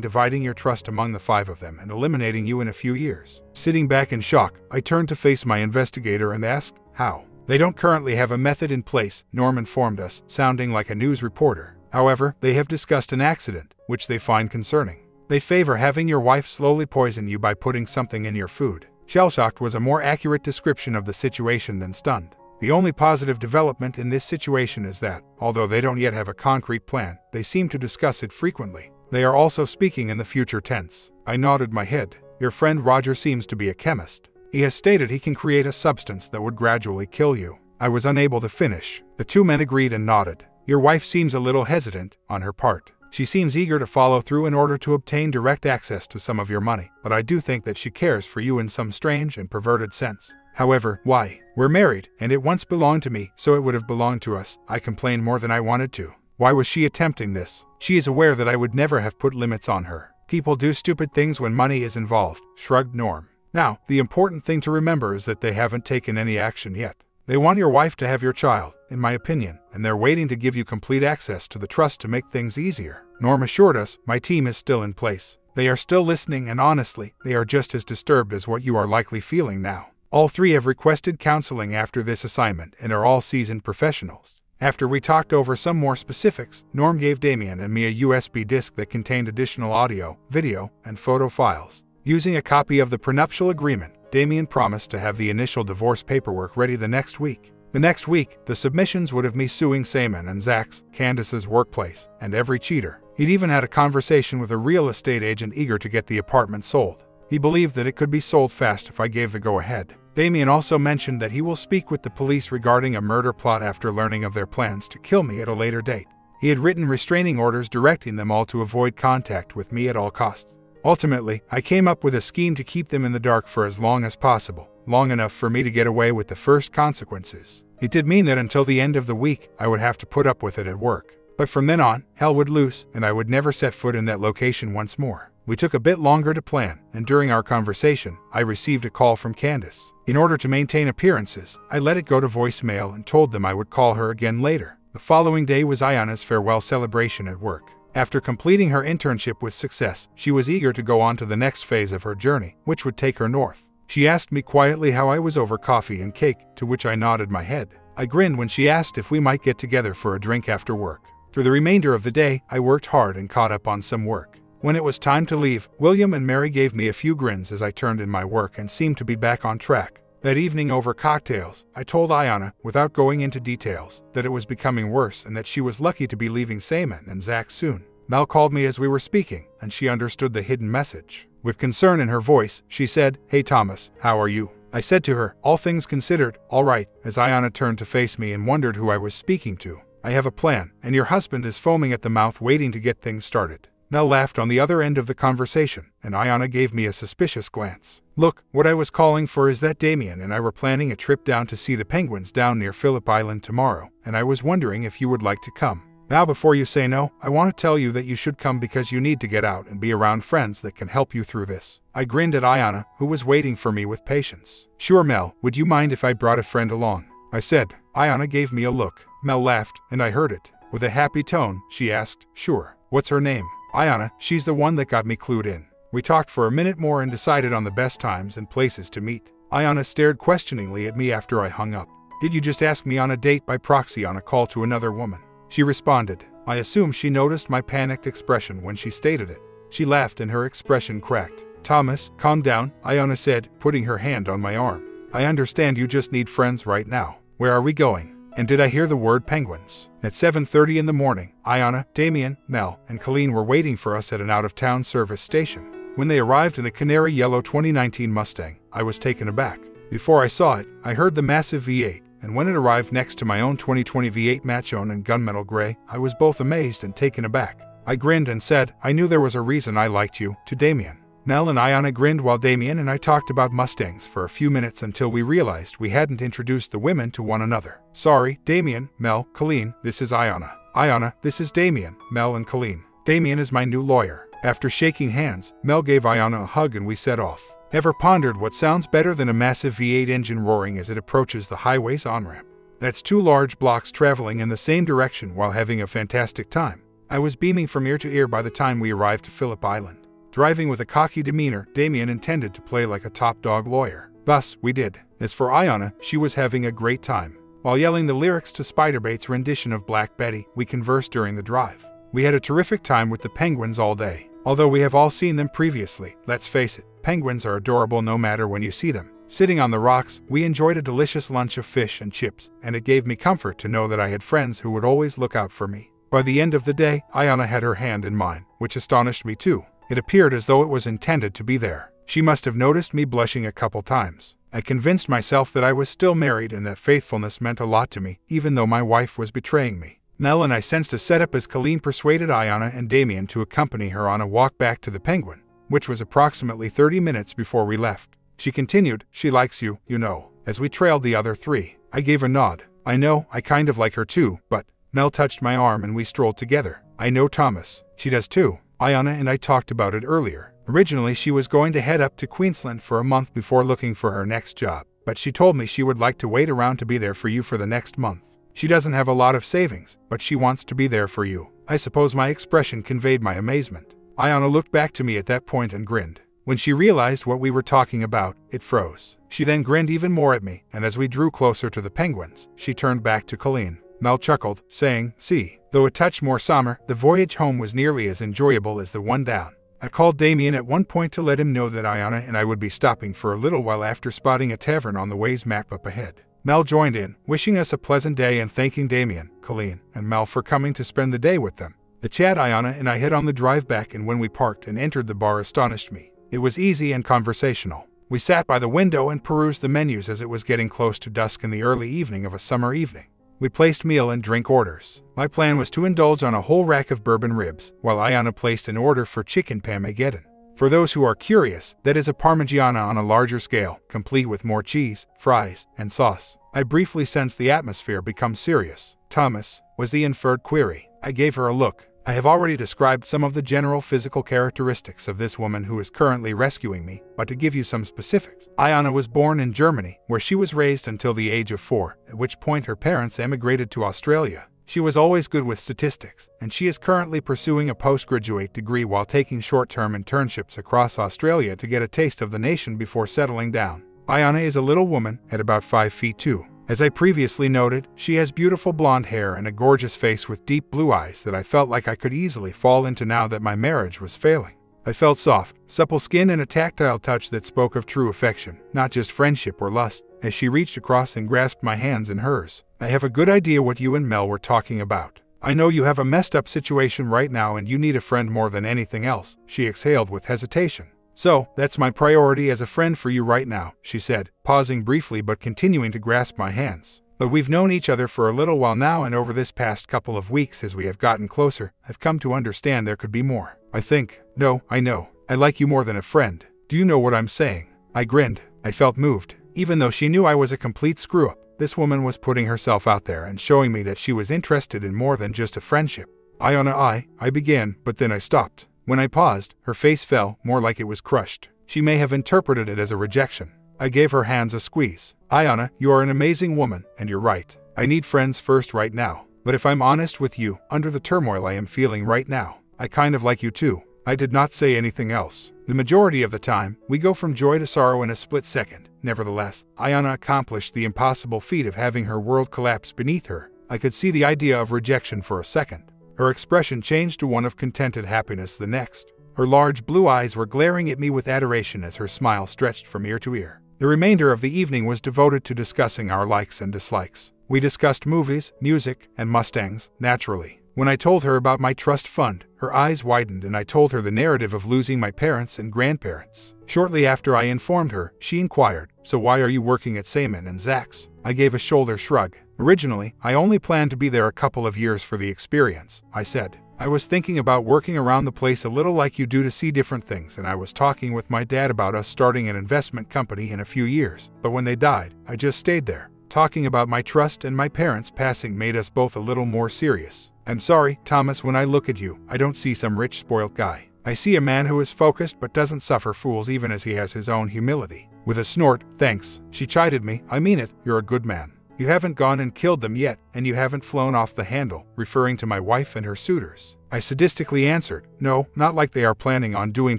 dividing your trust among the 5 of them and eliminating you in a few years." Sitting back in shock, I turned to face my investigator and asked, "How?" "They don't currently have a method in place," Norm informed us, sounding like a news reporter. "However, they have discussed an accident, which they find concerning. They favor having your wife slowly poison you by putting something in your food." Shell-shocked was a more accurate description of the situation than stunned. The only positive development in this situation is that, although they don't yet have a concrete plan, they seem to discuss it frequently. They are also speaking in the future tense. I nodded my head. "Your friend Roger seems to be a chemist. He has stated he can create a substance that would gradually kill you." I was unable to finish. The 2 men agreed and nodded. "Your wife seems a little hesitant, on her part. She seems eager to follow through in order to obtain direct access to some of your money, but I do think that she cares for you in some strange and perverted sense. However, why? We're married, and it once belonged to me, so it would have belonged to us." I complained more than I wanted to. Why was she attempting this? She is aware that I would never have put limits on her. "People do stupid things when money is involved," shrugged Norm. "Now, the important thing to remember is that they haven't taken any action yet. They want your wife to have your child, in my opinion, and they're waiting to give you complete access to the trust to make things easier." Norm assured us, "My team is still in place. They are still listening, and honestly, they are just as disturbed as what you are likely feeling now. All 3 have requested counseling after this assignment and are all seasoned professionals." After we talked over some more specifics, Norm gave Damien and me a USB disk that contained additional audio, video, and photo files. Using a copy of the prenuptial agreement, Damien promised to have the initial divorce paperwork ready the next week. The next week, the submissions would have me suing Simon and Zach's, Candace's workplace, and every cheater. He'd even had a conversation with a real estate agent eager to get the apartment sold. He believed that it could be sold fast if I gave the go-ahead. Damien also mentioned that he will speak with the police regarding a murder plot after learning of their plans to kill me at a later date. He had written restraining orders directing them all to avoid contact with me at all costs. Ultimately, I came up with a scheme to keep them in the dark for as long as possible, long enough for me to get away with the first consequences. It did mean that until the end of the week, I would have to put up with it at work. But from then on, hell would loose, and I would never set foot in that location once more. We took a bit longer to plan, and during our conversation, I received a call from Candace. In order to maintain appearances, I let it go to voicemail and told them I would call her again later. The following day was Ayana's farewell celebration at work. After completing her internship with success, she was eager to go on to the next phase of her journey, which would take her north. She asked me quietly how I was over coffee and cake, to which I nodded my head. I grinned when she asked if we might get together for a drink after work. For the remainder of the day, I worked hard and caught up on some work. When it was time to leave, William and Mary gave me a few grins as I turned in my work and seemed to be back on track. That evening over cocktails, I told Ayana, without going into details, that it was becoming worse and that she was lucky to be leaving Simon and Zach soon. Mel called me as we were speaking, and she understood the hidden message. With concern in her voice, she said, "Hey Thomas, how are you?" I said to her, all things considered, all right, as Ayana turned to face me and wondered who I was speaking to. "I have a plan, and your husband is foaming at the mouth waiting to get things started." Mel laughed on the other end of the conversation, and Ayana gave me a suspicious glance. "Look, what I was calling for is that Damien and I were planning a trip down to see the penguins down near Phillip Island tomorrow, and I was wondering if you would like to come. Now before you say no, I want to tell you that you should come because you need to get out and be around friends that can help you through this." I grinned at Ayana, who was waiting for me with patience. "Sure Mel, would you mind if I brought a friend along?" I said. Ayana gave me a look. Mel laughed, and I heard it. With a happy tone, she asked, "Sure, what's her name?" "Ayana, she's the one that got me clued in." We talked for a minute more and decided on the best times and places to meet. Ayana stared questioningly at me after I hung up. "Did you just ask me on a date by proxy on a call to another woman?" She responded. I assume she noticed my panicked expression when she stated it. She laughed and her expression cracked. "Thomas, calm down," Ayana said, putting her hand on my arm. "I understand you just need friends right now. Where are we going?" And did I hear the word penguins? At 7:30 in the morning, Ayana, Damien, Mel, and Colleen were waiting for us at an out-of-town service station. When they arrived in a canary yellow 2019 Mustang, I was taken aback. Before I saw it, I heard the massive V8, and when it arrived next to my own 2020 V8 Mach-E in gunmetal gray, I was both amazed and taken aback. I grinned and said, "I knew there was a reason I liked you," to Damien. Mel and Ayana grinned while Damien and I talked about Mustangs for a few minutes until we realized we hadn't introduced the women to one another. "Sorry, Damien, Mel, Colleen, this is Ayana." Ayana, this is Damien, Mel and Colleen. Damien is my new lawyer. After shaking hands, Mel gave Ayana a hug and we set off. Ever pondered what sounds better than a massive V8 engine roaring as it approaches the highway's on-ramp? That's 2 large blocks traveling in the same direction while having a fantastic time. I was beaming from ear to ear by the time we arrived to Phillip Island. Driving with a cocky demeanor, Damien intended to play like a top-dog lawyer. Thus, we did. As for Ayana, she was having a great time. While yelling the lyrics to Spiderbait's rendition of Black Betty, we conversed during the drive. We had a terrific time with the penguins all day. Although we have all seen them previously, let's face it, penguins are adorable no matter when you see them. Sitting on the rocks, we enjoyed a delicious lunch of fish and chips, and it gave me comfort to know that I had friends who would always look out for me. By the end of the day, Ayana had her hand in mine, which astonished me too. It appeared as though it was intended to be there. She must have noticed me blushing a couple times. I convinced myself that I was still married and that faithfulness meant a lot to me, even though my wife was betraying me. Mel and I sensed a setup as Colleen persuaded Ayana and Damien to accompany her on a walk back to the Penguin, which was approximately 30 minutes before we left. She continued, "She likes you, you know." As we trailed the other 3, I gave a nod. "I know, I kind of like her too, but..." Mel touched my arm and we strolled together. "I know Thomas. She does too. Ayana and I talked about it earlier. Originally, she was going to head up to Queensland for a month before looking for her next job, but she told me she would like to wait around to be there for you for the next month. She doesn't have a lot of savings, but she wants to be there for you." I suppose my expression conveyed my amazement. Ayana looked back to me at that point and grinned. When she realized what we were talking about, it froze. She then grinned even more at me, and as we drew closer to the penguins, she turned back to Colleen. Mel chuckled, saying, "See." Though a touch more somber, the voyage home was nearly as enjoyable as the one down. I called Damien at one point to let him know that Ayana and I would be stopping for a little while after spotting a tavern on the Waze map up ahead. Mel joined in, wishing us a pleasant day and thanking Damien, Colleen, and Mel for coming to spend the day with them. The chat Ayana and I had on the drive back, and when we parked and entered the bar astonished me. It was easy and conversational. We sat by the window and perused the menus as it was getting close to dusk in the early evening of a summer evening. We placed meal and drink orders. My plan was to indulge on a whole rack of bourbon ribs, while Ayana placed an order for chicken parmageddon. For those who are curious, that is a parmigiana on a larger scale, complete with more cheese, fries, and sauce. I briefly sensed the atmosphere become serious. "Thomas," was the inferred query. I gave her a look. I have already described some of the general physical characteristics of this woman who is currently rescuing me, but to give you some specifics. Ayana was born in Germany, where she was raised until the age of 4, at which point her parents emigrated to Australia. She was always good with statistics, and she is currently pursuing a postgraduate degree while taking short-term internships across Australia to get a taste of the nation before settling down. Ayana is a little woman, at about 5 feet 2. As I previously noted, she has beautiful blonde hair and a gorgeous face with deep blue eyes that I felt like I could easily fall into now that my marriage was failing. I felt soft, supple skin and a tactile touch that spoke of true affection, not just friendship or lust, as she reached across and grasped my hands in hers. "I have a good idea what you and Mel were talking about. I know you have a messed up situation right now and you need a friend more than anything else," she exhaled with hesitation. "So, that's my priority as a friend for you right now," she said, pausing briefly but continuing to grasp my hands. "But we've known each other for a little while now, and over this past couple of weeks as we have gotten closer, I've come to understand there could be more. I think, no, I know, I like you more than a friend. Do you know what I'm saying?" I grinned. I felt moved. Even though she knew I was a complete screw-up, this woman was putting herself out there and showing me that she was interested in more than just a friendship. "Ayana, I began, but then I stopped. When I paused, her face fell, more like it was crushed. She may have interpreted it as a rejection. I gave her hands a squeeze. "Ayana, you are an amazing woman, and you're right. I need friends first right now. But if I'm honest with you, under the turmoil I am feeling right now, I kind of like you too." I did not say anything else. The majority of the time, we go from joy to sorrow in a split second. Nevertheless, Ayana accomplished the impossible feat of having her world collapse beneath her. I could see the idea of rejection for a second. Her expression changed to one of contented happiness the next. Her large blue eyes were glaring at me with adoration as her smile stretched from ear to ear. The remainder of the evening was devoted to discussing our likes and dislikes. We discussed movies, music, and Mustangs, naturally. When I told her about my trust fund, her eyes widened and I told her the narrative of losing my parents and grandparents. Shortly after I informed her, she inquired, "So why are you working at Simon & Zach's?" I gave a shoulder shrug. "Originally, I only planned to be there a couple of years for the experience," I said. "I was thinking about working around the place a little like you do to see different things, and I was talking with my dad about us starting an investment company in a few years, but when they died, I just stayed there. Talking about my trust and my parents passing made us both a little more serious. I'm sorry, Thomas, when I look at you, I don't see some rich, spoiled guy. I see a man who is focused but doesn't suffer fools even as he has his own humility. With a snort, thanks. She chided me. I mean it, you're a good man. You haven't gone and killed them yet, and you haven't flown off the handle, referring to my wife and her suitors. I sadistically answered, no, not like they are planning on doing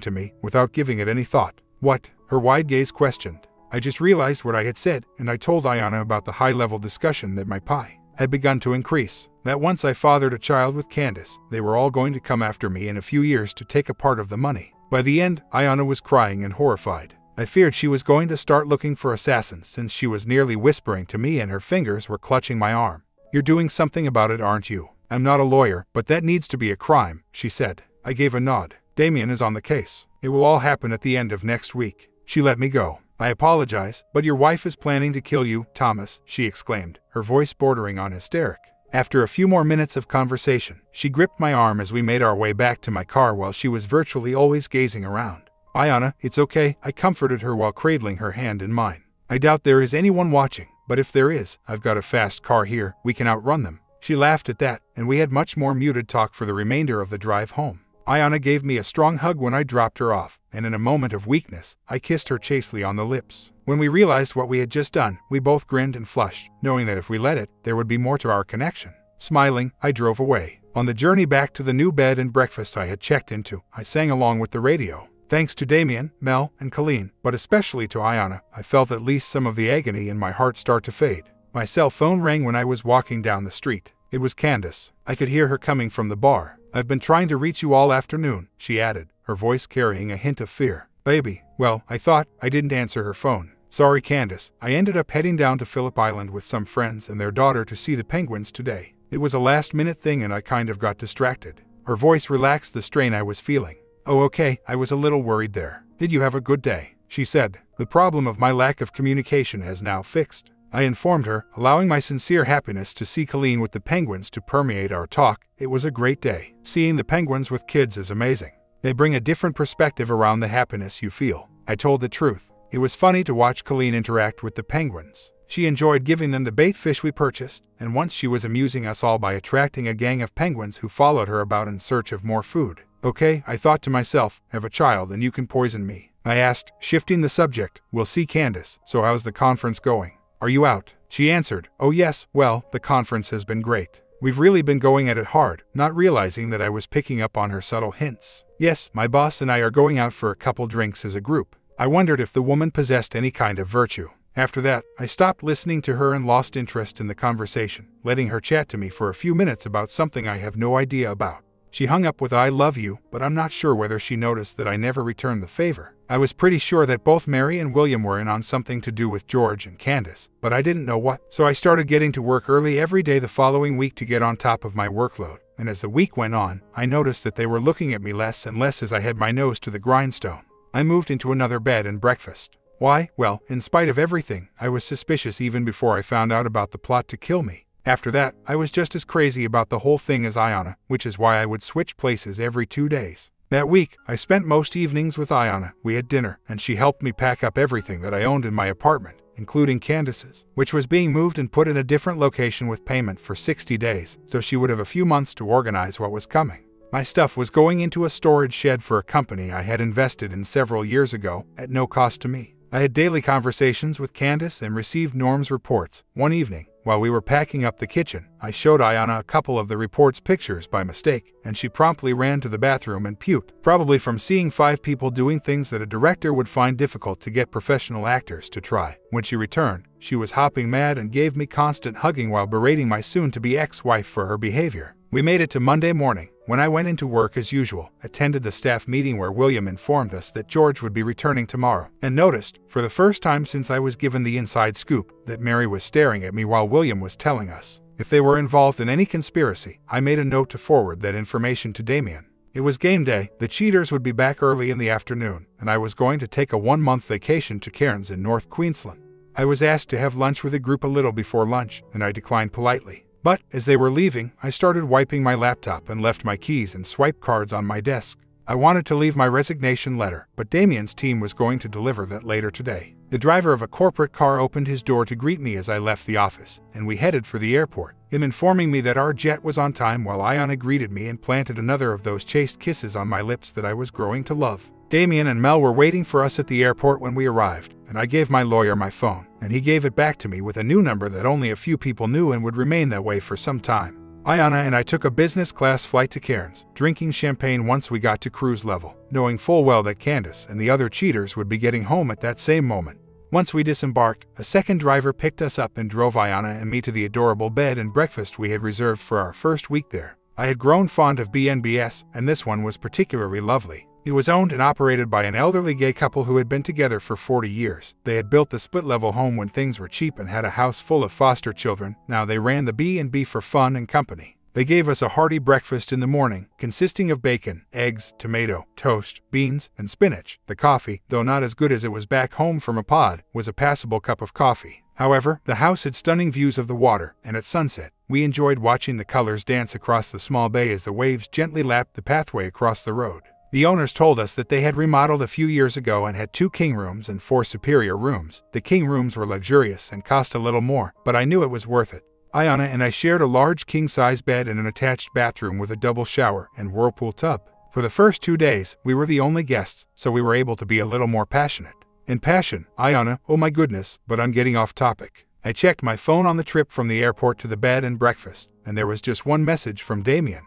to me, without giving it any thought. What? Her wide gaze questioned. I just realized what I had said, and I told Ayana about the high-level discussion that my pie had begun to increase. That once I fathered a child with Candace, they were all going to come after me in a few years to take a part of the money. By the end, Ayana was crying and horrified. I feared she was going to start looking for assassins since she was nearly whispering to me and her fingers were clutching my arm. You're doing something about it, aren't you? I'm not a lawyer, but that needs to be a crime, she said. I gave a nod. Damien is on the case. It will all happen at the end of next week. She let me go. I apologize, but your wife is planning to kill you, Thomas, she exclaimed, her voice bordering on hysteric. After a few more minutes of conversation, she gripped my arm as we made our way back to my car while she was virtually always gazing around. Ayana, it's okay, I comforted her while cradling her hand in mine. I doubt there is anyone watching, but if there is, I've got a fast car here, we can outrun them. She laughed at that, and we had much more muted talk for the remainder of the drive home. Ayana gave me a strong hug when I dropped her off, and in a moment of weakness, I kissed her chastely on the lips. When we realized what we had just done, we both grinned and flushed, knowing that if we let it, there would be more to our connection. Smiling, I drove away. On the journey back to the new bed and breakfast I had checked into, I sang along with the radio. Thanks to Damien, Mel, and Colleen, but especially to Ayana, I felt at least some of the agony in my heart start to fade. My cell phone rang when I was walking down the street. It was Candace. I could hear her coming from the bar. I've been trying to reach you all afternoon, she added, her voice carrying a hint of fear. Baby, well, I thought. I didn't answer her phone. Sorry, Candace. I ended up heading down to Phillip Island with some friends and their daughter to see the penguins today. It was a last-minute thing and I kind of got distracted. Her voice relaxed the strain I was feeling. Oh, okay, I was a little worried there. Did you have a good day? She said. The problem of my lack of communication has now fixed. I informed her, allowing my sincere happiness to see Colleen with the penguins to permeate our talk. It was a great day. Seeing the penguins with kids is amazing. They bring a different perspective around the happiness you feel. I told the truth. It was funny to watch Colleen interact with the penguins. She enjoyed giving them the bait fish we purchased, and once she was amusing us all by attracting a gang of penguins who followed her about in search of more food. Okay, I thought to myself, have a child and you can poison me. I asked, shifting the subject. We'll see, Candace. So how's the conference going? Are you out? She answered, oh yes, well, the conference has been great. We've really been going at it hard, not realizing that I was picking up on her subtle hints. Yes, my boss and I are going out for a couple drinks as a group. I wondered if the woman possessed any kind of virtue. After that, I stopped listening to her and lost interest in the conversation, letting her chat to me for a few minutes about something I have no idea about. She hung up with I love you, but I'm not sure whether she noticed that I never returned the favor. I was pretty sure that both Mary and William were in on something to do with George and Candace, but I didn't know what, so I started getting to work early every day the following week to get on top of my workload, and as the week went on, I noticed that they were looking at me less and less as I had my nose to the grindstone. I moved into another bed and breakfast. Why? Well, in spite of everything, I was suspicious even before I found out about the plot to kill me. After that, I was just as crazy about the whole thing as Ayana, which is why I would switch places every 2 days. That week, I spent most evenings with Ayana. We had dinner, and she helped me pack up everything that I owned in my apartment, including Candace's, which was being moved and put in a different location with payment for 60 days, so she would have a few months to organize what was coming. My stuff was going into a storage shed for a company I had invested in several years ago, at no cost to me. I had daily conversations with Candace and received Norm's reports. One evening, while we were packing up the kitchen, I showed Ayana a couple of the report's pictures by mistake, and she promptly ran to the bathroom and puked, probably from seeing 5 people doing things that a director would find difficult to get professional actors to try. When she returned, she was hopping mad and gave me constant hugging while berating my soon-to-be ex-wife for her behavior. We made it to Monday morning, when I went into work as usual, attended the staff meeting where William informed us that George would be returning tomorrow, and noticed, for the first time since I was given the inside scoop, that Mary was staring at me while William was telling us. If they were involved in any conspiracy, I made a note to forward that information to Damien. It was game day, the cheaters would be back early in the afternoon, and I was going to take a 1-month vacation to Cairns in North Queensland. I was asked to have lunch with a group a little before lunch, and I declined politely. But, as they were leaving, I started wiping my laptop and left my keys and swipe cards on my desk. I wanted to leave my resignation letter, but Damien's team was going to deliver that later today. The driver of a corporate car opened his door to greet me as I left the office, and we headed for the airport, him informing me that our jet was on time while Ayana greeted me and planted another of those chaste kisses on my lips that I was growing to love. Damien and Mel were waiting for us at the airport when we arrived, and I gave my lawyer my phone, and he gave it back to me with a new number that only a few people knew and would remain that way for some time. Ayana and I took a business-class flight to Cairns, drinking champagne once we got to cruise level, knowing full well that Candace and the other cheaters would be getting home at that same moment. Once we disembarked, a second driver picked us up and drove Ayana and me to the adorable bed and breakfast we had reserved for our first week there. I had grown fond of BNBS, and this one was particularly lovely. It was owned and operated by an elderly gay couple who had been together for 40 years. They had built the split-level home when things were cheap and had a house full of foster children. Now they ran the B&B for fun and company. They gave us a hearty breakfast in the morning, consisting of bacon, eggs, tomato, toast, beans, and spinach. The coffee, though not as good as it was back home from a pod, was a passable cup of coffee. However, the house had stunning views of the water, and at sunset, we enjoyed watching the colors dance across the small bay as the waves gently lapped the pathway across the road. The owners told us that they had remodeled a few years ago and had 2 king rooms and 4 superior rooms. The king rooms were luxurious and cost a little more, but I knew it was worth it. Ayana and I shared a large king-size bed and an attached bathroom with a double shower and whirlpool tub. For the first 2 days, we were the only guests, so we were able to be a little more passionate. In passion, Ayana, oh my goodness, but I'm getting off topic. I checked my phone on the trip from the airport to the bed and breakfast, and there was just one message from Damien.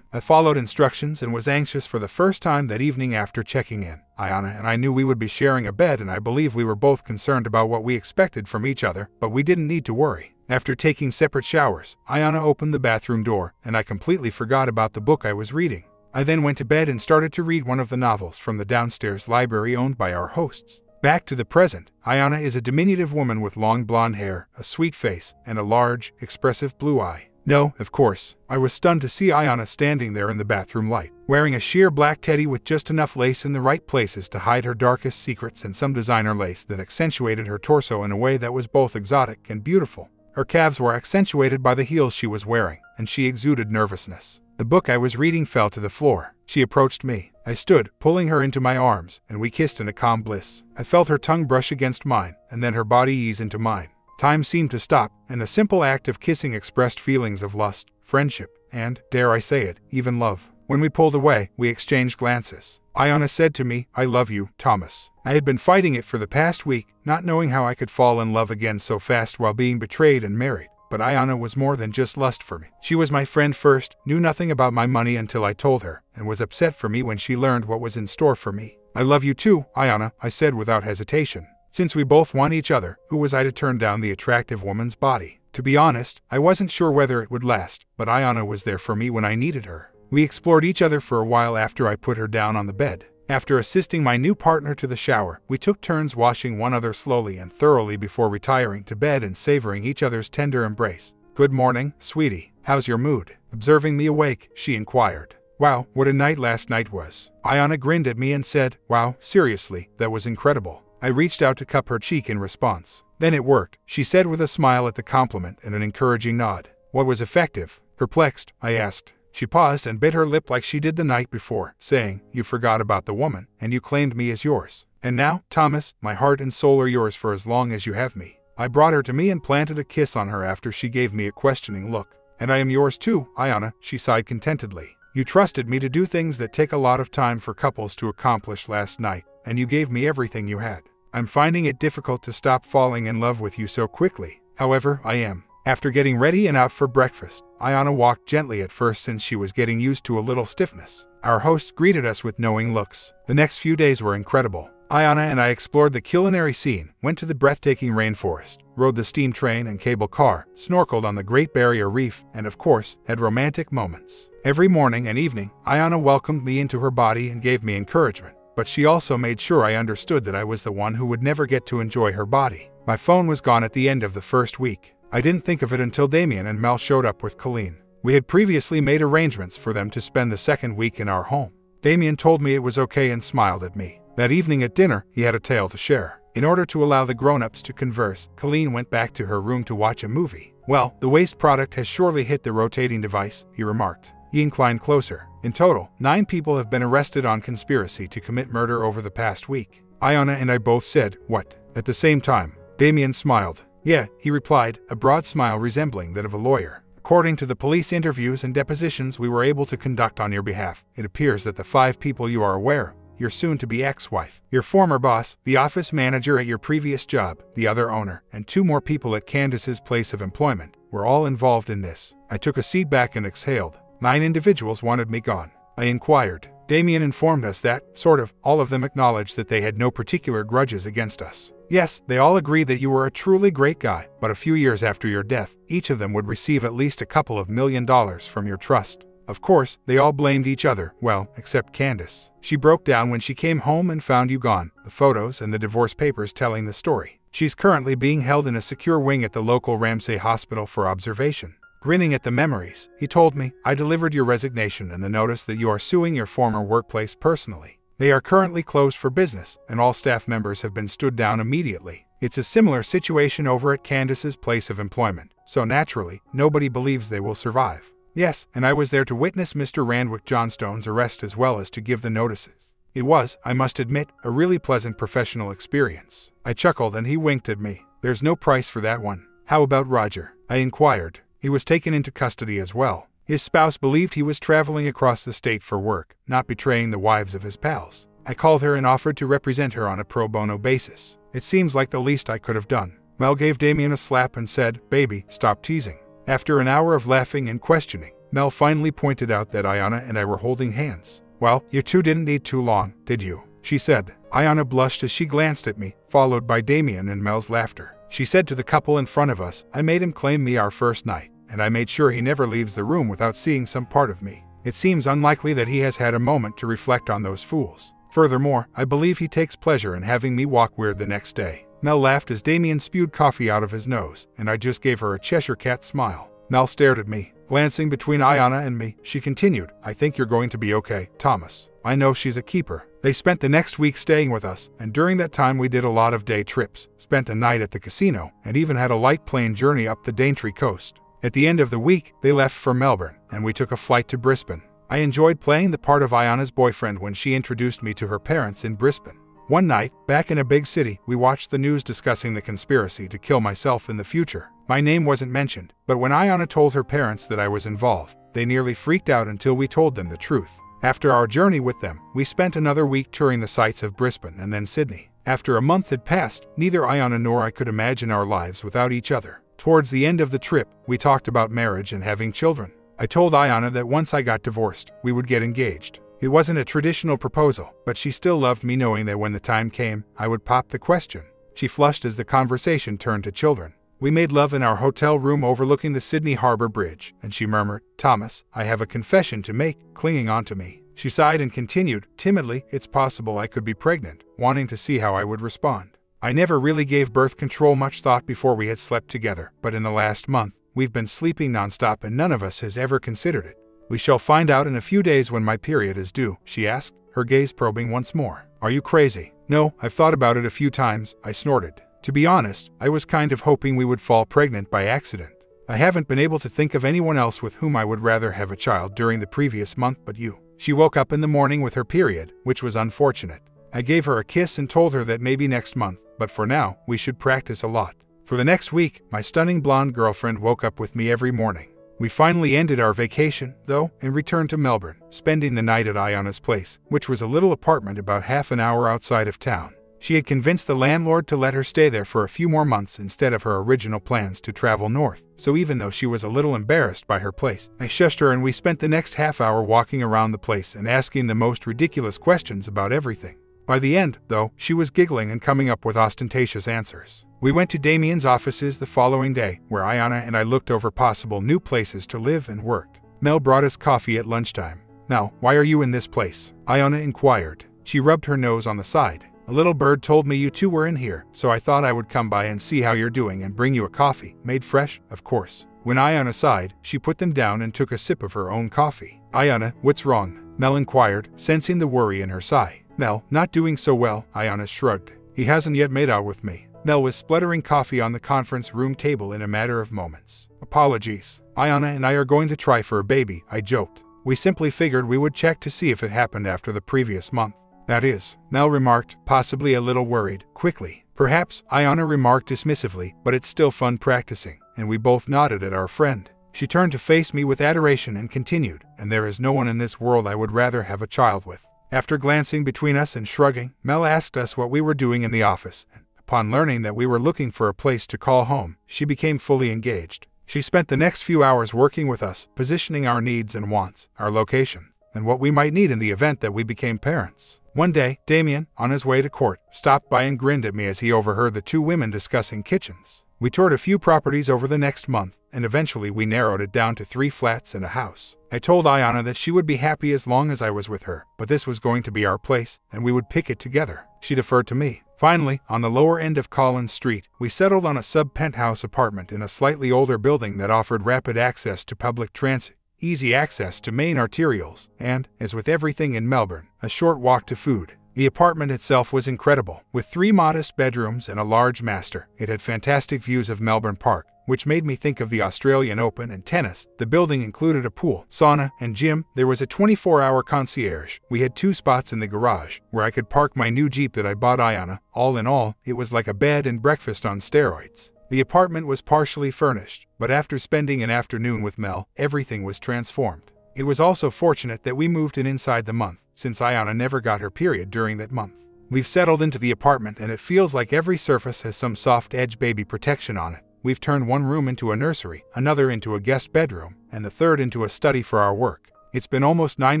I followed instructions and was anxious for the first time that evening after checking in. Ayana and I knew we would be sharing a bed, and I believe we were both concerned about what we expected from each other, but we didn't need to worry. After taking separate showers, Ayana opened the bathroom door, and I completely forgot about the book I was reading. I then went to bed and started to read one of the novels from the downstairs library owned by our hosts. Back to the present, Ayana is a diminutive woman with long blonde hair, a sweet face, and a large, expressive blue eye. No, of course, I was stunned to see Ayana standing there in the bathroom light, wearing a sheer black teddy with just enough lace in the right places to hide her darkest secrets and some designer lace that accentuated her torso in a way that was both exotic and beautiful. Her calves were accentuated by the heels she was wearing, and she exuded nervousness. The book I was reading fell to the floor. She approached me. I stood, pulling her into my arms, and we kissed in a calm bliss. I felt her tongue brush against mine, and then her body ease into mine. Time seemed to stop, and the simple act of kissing expressed feelings of lust, friendship, and, dare I say it, even love. When we pulled away, we exchanged glances. Ayana said to me, "I love you, Thomas." I had been fighting it for the past week, not knowing how I could fall in love again so fast while being betrayed and married. But Ayana was more than just lust for me. She was my friend first, knew nothing about my money until I told her, and was upset for me when she learned what was in store for me. "I love you too, Ayana," I said without hesitation. Since we both want each other, who was I to turn down the attractive woman's body? To be honest, I wasn't sure whether it would last, but Ayana was there for me when I needed her. We explored each other for a while after I put her down on the bed. After assisting my new partner to the shower, we took turns washing one another slowly and thoroughly before retiring to bed and savoring each other's tender embrace. "Good morning, sweetie. How's your mood?" Observing me awake, she inquired. "Wow, what a night last night was." Ayana grinned at me and said, "Wow, seriously, that was incredible." I reached out to cup her cheek in response. "Then it worked," she said with a smile at the compliment and an encouraging nod. "What was effective?" Perplexed, I asked. She paused and bit her lip like she did the night before, saying, "You forgot about the woman, and you claimed me as yours. And now, Thomas, my heart and soul are yours for as long as you have me." I brought her to me and planted a kiss on her after she gave me a questioning look. "And I am yours too, Ayana," she sighed contentedly. "You trusted me to do things that take a lot of time for couples to accomplish last night, and you gave me everything you had. I'm finding it difficult to stop falling in love with you so quickly. However, I am." After getting ready and out for breakfast, Ayana walked gently at first since she was getting used to a little stiffness. Our hosts greeted us with knowing looks. The next few days were incredible. Ayana and I explored the culinary scene, went to the breathtaking rainforest, rode the steam train and cable car, snorkeled on the Great Barrier Reef, and of course, had romantic moments. Every morning and evening, Ayana welcomed me into her body and gave me encouragement. But she also made sure I understood that I was the one who would never get to enjoy her body. My phone was gone at the end of the first week. I didn't think of it until Damien and Mel showed up with Colleen. We had previously made arrangements for them to spend the second week in our home. Damien told me it was okay and smiled at me. That evening at dinner, he had a tale to share. In order to allow the grown-ups to converse, Colleen went back to her room to watch a movie. "Well, the waste product has surely hit the rotating device," he remarked. He inclined closer. In total, 9 people have been arrested on conspiracy to commit murder over the past week. Ayana and I both said, "What?" at the same time. Damien smiled. "Yeah," he replied, a broad smile resembling that of a lawyer. "According to the police interviews and depositions we were able to conduct on your behalf, it appears that the 5 people you are aware, your soon-to-be ex-wife, your former boss, the office manager at your previous job, the other owner, and 2 more people at Candace's place of employment, were all involved in this." I took a seat back and exhaled. 9 individuals wanted me gone. I inquired. Damien informed us that, sort of, all of them acknowledged that they had no particular grudges against us. Yes, they all agreed that you were a truly great guy, but a few years after your death, each of them would receive at least a couple of $1 million from your trust. Of course, they all blamed each other, well, except Candace. She broke down when she came home and found you gone, the photos and the divorce papers telling the story. She's currently being held in a secure wing at the local Ramsay hospital for observation. Grinning at the memories, he told me, "I delivered your resignation and the notice that you are suing your former workplace personally. They are currently closed for business, and all staff members have been stood down immediately. It's a similar situation over at Candace's place of employment, so naturally, nobody believes they will survive." Yes, and I was there to witness Mr. Randwick Johnstone's arrest as well as to give the notices. It was, I must admit, a really pleasant professional experience. I chuckled and he winked at me. "There's no price for that one." "How about Roger?" I inquired. He was taken into custody as well. His spouse believed he was traveling across the state for work, not betraying the wives of his pals. I called her and offered to represent her on a pro bono basis. It seems like the least I could have done. Mel gave Damien a slap and said, "Baby, stop teasing." After an hour of laughing and questioning, Mel finally pointed out that Ayana and I were holding hands. "Well, you two didn't need too long, did you?" she said. Ayana blushed as she glanced at me, followed by Damien and Mel's laughter. She said to the couple in front of us, "I made him claim me our first night, and I made sure he never leaves the room without seeing some part of me. It seems unlikely that he has had a moment to reflect on those fools. Furthermore, I believe he takes pleasure in having me walk weird the next day." Mel laughed as Damien spewed coffee out of his nose, and I just gave her a Cheshire cat smile. Mel stared at me. Glancing between Ayana and me, she continued, "I think you're going to be okay, Thomas. I know she's a keeper." They spent the next week staying with us, and during that time we did a lot of day trips, spent a night at the casino, and even had a light plane journey up the Daintree coast. At the end of the week, they left for Melbourne, and we took a flight to Brisbane. I enjoyed playing the part of Ayana's boyfriend when she introduced me to her parents in Brisbane. One night, back in a big city, we watched the news discussing the conspiracy to kill myself in the future. My name wasn't mentioned, but when Ayana told her parents that I was involved, they nearly freaked out until we told them the truth. After our journey with them, we spent another week touring the sights of Brisbane and then Sydney. After a month had passed, neither Ayana nor I could imagine our lives without each other. Towards the end of the trip, we talked about marriage and having children. I told Ayana that once I got divorced, we would get engaged. It wasn't a traditional proposal, but she still loved me knowing that when the time came, I would pop the question. She flushed as the conversation turned to children. We made love in our hotel room overlooking the Sydney Harbour Bridge, and she murmured, "Thomas, I have a confession to make," clinging onto me. She sighed and continued, timidly, "It's possible I could be pregnant," wanting to see how I would respond. I never really gave birth control much thought before we had slept together, but in the last month, we've been sleeping nonstop and none of us has ever considered it. "We shall find out in a few days when my period is due," she asked, her gaze probing once more. "Are you crazy?" "No, I've thought about it a few times," I snorted. To be honest, I was kind of hoping we would fall pregnant by accident. I haven't been able to think of anyone else with whom I would rather have a child during the previous month but you. She woke up in the morning with her period, which was unfortunate. I gave her a kiss and told her that maybe next month, but for now, we should practice a lot. For the next week, my stunning blonde girlfriend woke up with me every morning. We finally ended our vacation, though, and returned to Melbourne, spending the night at Ayana's place, which was a little apartment about half an hour outside of town. She had convinced the landlord to let her stay there for a few more months instead of her original plans to travel north, so even though she was a little embarrassed by her place, I shushed her and we spent the next half hour walking around the place and asking the most ridiculous questions about everything. By the end, though, she was giggling and coming up with ostentatious answers. We went to Damien's offices the following day, where Ayana and I looked over possible new places to live and worked. Mel brought us coffee at lunchtime. "Now, why are you in this place?" Ayana inquired. She rubbed her nose on the side. "A little bird told me you two were in here, so I thought I would come by and see how you're doing and bring you a coffee, made fresh, of course." When Ayana sighed, she put them down and took a sip of her own coffee. "Ayana, what's wrong?" Mel inquired, sensing the worry in her sigh. "Mel, not doing so well," Ayana shrugged. "He hasn't yet made out with me." Mel was spluttering coffee on the conference room table in a matter of moments. "Apologies. Ayana and I are going to try for a baby," I joked. We simply figured we would check to see if it happened after the previous month. That is, Mel remarked, possibly a little worried, quickly. Perhaps, Ayana remarked dismissively, but it's still fun practicing, and we both nodded at our friend. She turned to face me with adoration and continued, and there is no one in this world I would rather have a child with. After glancing between us and shrugging, Mel asked us what we were doing in the office, and upon learning that we were looking for a place to call home, she became fully engaged. She spent the next few hours working with us, positioning our needs and wants, our location, and what we might need in the event that we became parents. One day, Damien, on his way to court, stopped by and grinned at me as he overheard the two women discussing kitchens. We toured a few properties over the next month, and eventually we narrowed it down to 3 flats and a house. I told Ayana that she would be happy as long as I was with her, but this was going to be our place, and we would pick it together. She deferred to me. Finally, on the lower end of Collins Street, we settled on a sub-penthouse apartment in a slightly older building that offered rapid access to public transit, easy access to main arterials, and, as with everything in Melbourne, a short walk to food. The apartment itself was incredible. With 3 modest bedrooms and a large master, it had fantastic views of Melbourne Park, which made me think of the Australian Open and tennis. The building included a pool, sauna, and gym. There was a 24-hour concierge. We had 2 spots in the garage, where I could park my new Jeep that I bought Ayana. All in all, it was like a bed and breakfast on steroids. The apartment was partially furnished, but after spending an afternoon with Mel, everything was transformed. It was also fortunate that we moved in inside the month, since Ayana never got her period during that month. We've settled into the apartment and it feels like every surface has some soft edge baby protection on it. We've turned one room into a nursery, another into a guest bedroom, and the third into a study for our work. It's been almost 9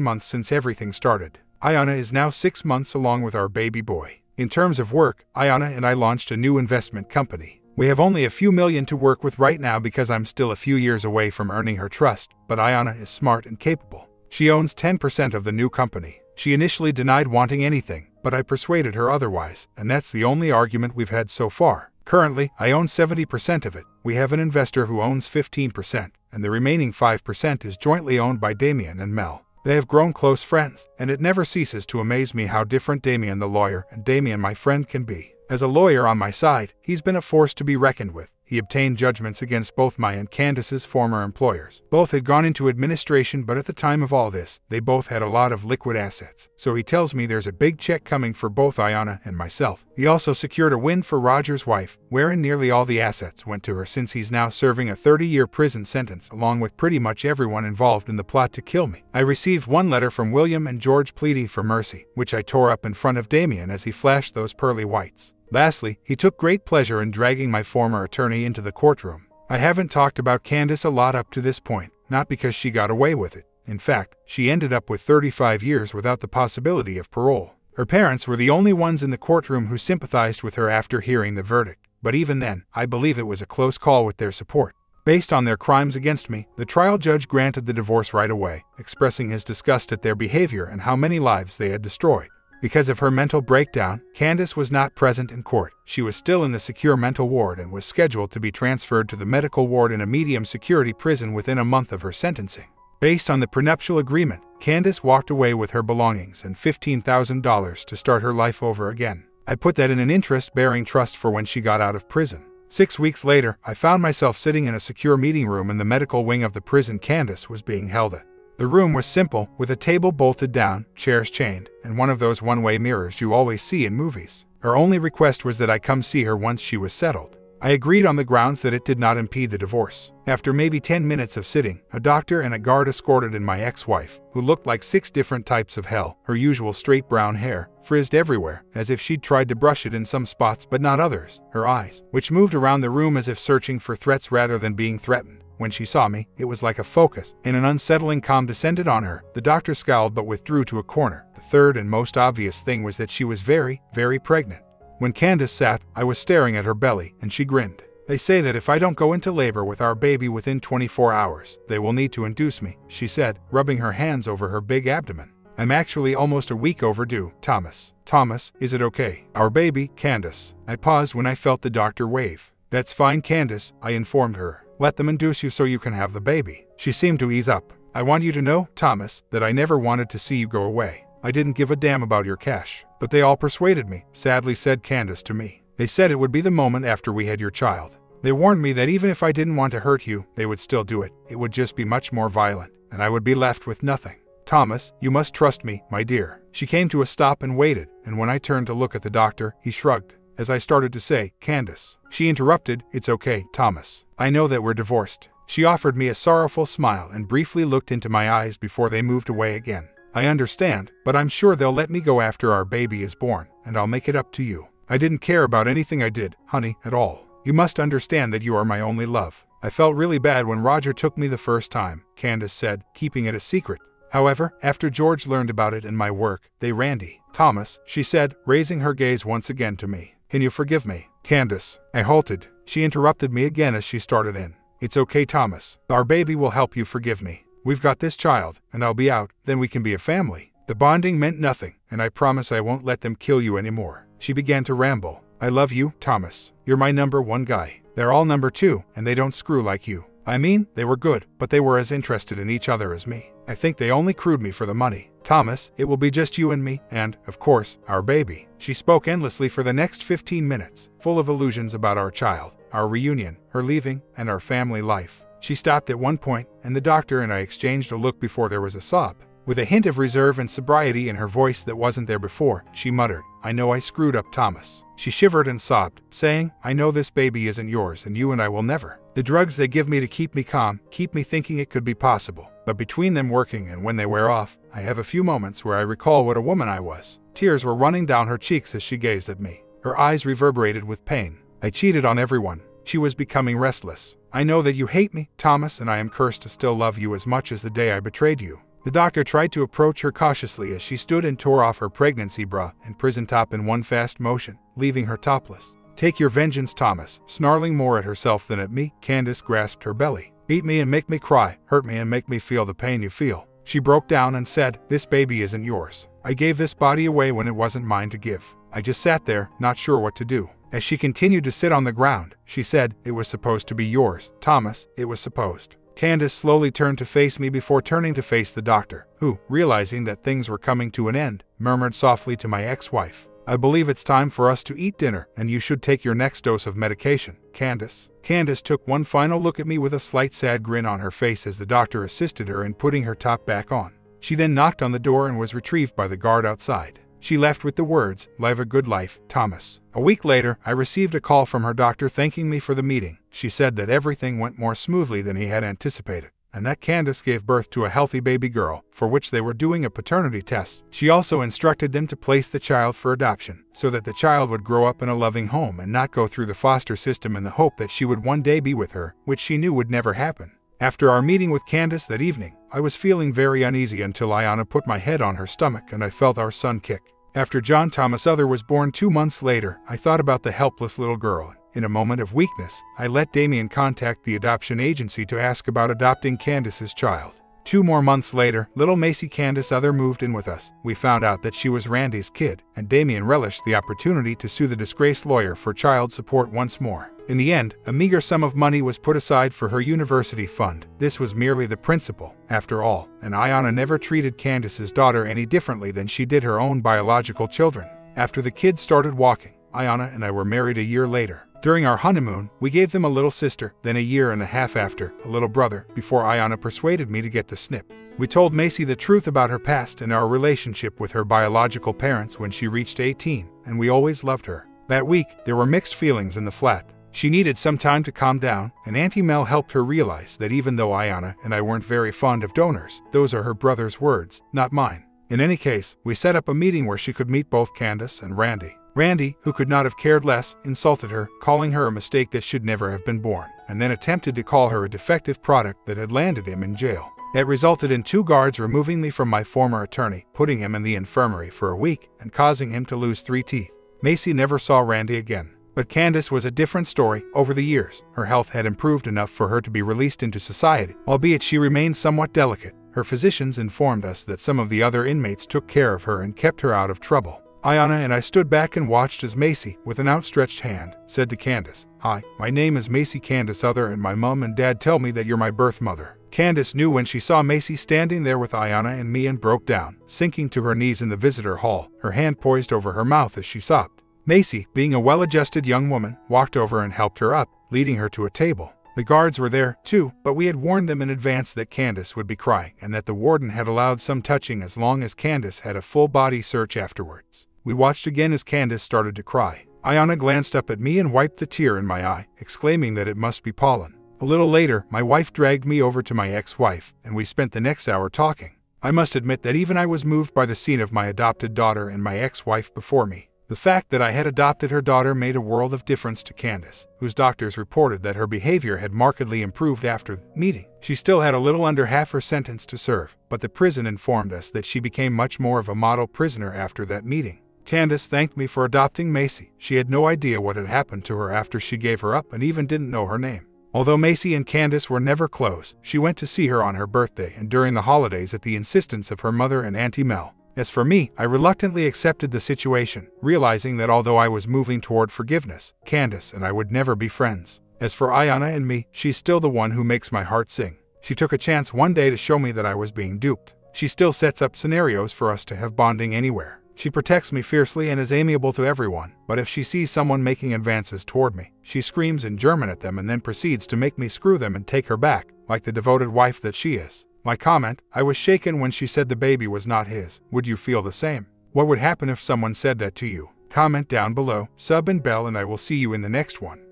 months since everything started. Ayana is now 6 months along with our baby boy. In terms of work, Ayana and I launched a new investment company. We have only a few million to work with right now because I'm still a few years away from earning her trust, but Ayana is smart and capable. She owns 10% of the new company. She initially denied wanting anything, but I persuaded her otherwise, and that's the only argument we've had so far. Currently, I own 70% of it. We have an investor who owns 15%, and the remaining 5% is jointly owned by Damien and Mel. They have grown close friends, and it never ceases to amaze me how different Damien the lawyer and Damien my friend can be. As a lawyer on my side, he's been a force to be reckoned with. He obtained judgments against both my and Candace's former employers. Both had gone into administration, but at the time of all this, they both had a lot of liquid assets. So he tells me there's a big check coming for both Ayana and myself. He also secured a win for Roger's wife, wherein nearly all the assets went to her since he's now serving a 30-year prison sentence along with pretty much everyone involved in the plot to kill me. I received one letter from William and George pleading for mercy, which I tore up in front of Damien as he flashed those pearly whites. Lastly, he took great pleasure in dragging my former attorney into the courtroom. I haven't talked about Candace a lot up to this point, not because she got away with it. In fact, she ended up with 35 years without the possibility of parole. Her parents were the only ones in the courtroom who sympathized with her after hearing the verdict, but even then, I believe it was a close call with their support. Based on their crimes against me, the trial judge granted the divorce right away, expressing his disgust at their behavior and how many lives they had destroyed. Because of her mental breakdown, Candace was not present in court. She was still in the secure mental ward and was scheduled to be transferred to the medical ward in a medium-security prison within a month of her sentencing. Based on the prenuptial agreement, Candace walked away with her belongings and $15,000 to start her life over again. I put that in an interest-bearing trust for when she got out of prison. 6 weeks later, I found myself sitting in a secure meeting room in the medical wing of the prison Candace was being held at. The room was simple, with a table bolted down, chairs chained, and one of those one-way mirrors you always see in movies. Her only request was that I come see her once she was settled. I agreed on the grounds that it did not impede the divorce. After maybe 10 minutes of sitting, a doctor and a guard escorted in my ex-wife, who looked like 6 different types of hell, her usual straight brown hair, frizzed everywhere, as if she'd tried to brush it in some spots but not others, her eyes, which moved around the room as if searching for threats rather than being threatened. When she saw me, it was like a focus, and an unsettling calm descended on her. The doctor scowled but withdrew to a corner. The third and most obvious thing was that she was very, very pregnant. When Candace sat, I was staring at her belly, and she grinned. They say that if I don't go into labor with our baby within 24 hours, they will need to induce me, she said, rubbing her hands over her big abdomen. I'm actually almost a week overdue, Thomas. Thomas, is it okay? Our baby, Candace. I paused when I felt the doctor wave. That's fine, Candace, I informed her. Let them induce you so you can have the baby. She seemed to ease up. I want you to know, Thomas, that I never wanted to see you go away. I didn't give a damn about your cash. But they all persuaded me, sadly said Candace to me. They said it would be the moment after we had your child. They warned me that even if I didn't want to hurt you, they would still do it. It would just be much more violent. and I would be left with nothing. Thomas, you must trust me, my dear. She came to a stop and waited, and when I turned to look at the doctor, he shrugged. As I started to say, Candace, she interrupted, it's okay, Thomas. I know that we're divorced. She offered me a sorrowful smile and briefly looked into my eyes before they moved away again. I understand, but I'm sure they'll let me go after our baby is born, and I'll make it up to you. I didn't care about anything I did, honey, at all. You must understand that you are my only love. I felt really bad when Roger took me the first time, Candace said, keeping it a secret. However, after George learned about it and my work, Randy. Thomas, she said, raising her gaze once again to me. Can you forgive me? Candace. I halted. She interrupted me again as she started in. It's okay, Thomas. Our baby will help you forgive me. We've got this child, and I'll be out, then we can be a family. The bonding meant nothing, and I promise I won't let them kill you anymore. She began to ramble. I love you, Thomas. You're my #1 guy. They're all #2, and they don't screw like you. I mean, they were good, but they were as interested in each other as me. I think they only crewed me for the money. Thomas, it will be just you and me, and, of course, our baby. She spoke endlessly for the next 15 minutes, full of illusions about our child, our reunion, her leaving, and our family life. She stopped at one point, and the doctor and I exchanged a look before there was a sob. With a hint of reserve and sobriety in her voice that wasn't there before, she muttered, I know I screwed up, Thomas. She shivered and sobbed, saying, I know this baby isn't yours and you and I will never. The drugs they give me to keep me calm, keep me thinking it could be possible. But between them working and when they wear off, I have a few moments where I recall what a woman I was. Tears were running down her cheeks as she gazed at me. Her eyes reverberated with pain. I cheated on everyone. She was becoming restless. I know that you hate me, Thomas, and I am cursed to still love you as much as the day I betrayed you. The doctor tried to approach her cautiously as she stood and tore off her pregnancy bra and prison top in one fast motion, leaving her topless. Take your vengeance, Thomas. Snarling more at herself than at me, Candace grasped her belly. Beat me and make me cry, hurt me and make me feel the pain you feel. She broke down and said, this baby isn't yours. I gave this body away when it wasn't mine to give. I just sat there, not sure what to do. As she continued to sit on the ground, she said, it was supposed to be yours, Thomas, it was supposed. Candace slowly turned to face me before turning to face the doctor, who, realizing that things were coming to an end, murmured softly to my ex-wife, I believe it's time for us to eat dinner, and you should take your next dose of medication, Candace. Candace took one final look at me with a slight sad grin on her face as the doctor assisted her in putting her top back on. She then knocked on the door and was retrieved by the guard outside. She left with the words, live a good life, Thomas. A week later, I received a call from her doctor thanking me for the meeting. She said that everything went more smoothly than he had anticipated, and that Candace gave birth to a healthy baby girl, for which they were doing a paternity test. She also instructed them to place the child for adoption, so that the child would grow up in a loving home and not go through the foster system in the hope that she would one day be with her, which she knew would never happen. After our meeting with Candace that evening, I was feeling very uneasy until Ayana put my head on her stomach and I felt our son kick. After John Thomas Other was born 2 months later, I thought about the helpless little girl. In a moment of weakness, I let Damien contact the adoption agency to ask about adopting Candace's child. 2 more months later, little Macy Candace Other moved in with us. We found out that she was Randy's kid, and Damien relished the opportunity to sue the disgraced lawyer for child support once more. In the end, a meager sum of money was put aside for her university fund. This was merely the principle, after all, and Ayana never treated Candace's daughter any differently than she did her own biological children. After the kids started walking, Ayana and I were married a year later. During our honeymoon, we gave them a little sister, then a year and a half after, a little brother, before Ayana persuaded me to get the snip. We told Macy the truth about her past and our relationship with her biological parents when she reached 18, and we always loved her. That week, there were mixed feelings in the flat. She needed some time to calm down, and Auntie Mel helped her realize that even though Ayana and I weren't very fond of donors, those are her brother's words, not mine. In any case, we set up a meeting where she could meet both Candace and Randy. Randy, who could not have cared less, insulted her, calling her a mistake that should never have been born, and then attempted to call her a defective product that had landed him in jail. It resulted in 2 guards removing me from my former attorney, putting him in the infirmary for a week, and causing him to lose 3 teeth. Macy never saw Randy again. But Candace was a different story. Over the years, her health had improved enough for her to be released into society, albeit she remained somewhat delicate. Her physicians informed us that some of the other inmates took care of her and kept her out of trouble. Ayana and I stood back and watched as Macy, with an outstretched hand, said to Candace, "Hi, my name is Macy Candace Other and my mom and dad tell me that you're my birth mother." Candace knew when she saw Macy standing there with Ayana and me and broke down, sinking to her knees in the visitor hall, her hand poised over her mouth as she sobbed. Macy, being a well-adjusted young woman, walked over and helped her up, leading her to a table. The guards were there, too, but we had warned them in advance that Candace would be crying and that the warden had allowed some touching as long as Candace had a full-body search afterwards. We watched again as Candace started to cry. Ayana glanced up at me and wiped the tear in my eye, exclaiming that it must be pollen. A little later, my wife dragged me over to my ex-wife, and we spent the next hour talking. I must admit that even I was moved by the scene of my adopted daughter and my ex-wife before me. The fact that I had adopted her daughter made a world of difference to Candace, whose doctors reported that her behavior had markedly improved after the meeting. She still had a little under half her sentence to serve, but the prison informed us that she became much more of a model prisoner after that meeting. Candace thanked me for adopting Macy. She had no idea what had happened to her after she gave her up and even didn't know her name. Although Macy and Candace were never close, she went to see her on her birthday and during the holidays at the insistence of her mother and Auntie Mel. As for me, I reluctantly accepted the situation, realizing that although I was moving toward forgiveness, Candace and I would never be friends. As for Ayana and me, she's still the one who makes my heart sing. She took a chance one day to show me that I was being duped. She still sets up scenarios for us to have bonding anywhere. She protects me fiercely and is amiable to everyone, but if she sees someone making advances toward me, she screams in German at them and then proceeds to make me screw them and take her back, like the devoted wife that she is. My comment: I was shaken when she said the baby was not his. Would you feel the same? What would happen if someone said that to you? Comment down below, sub and bell, and I will see you in the next one.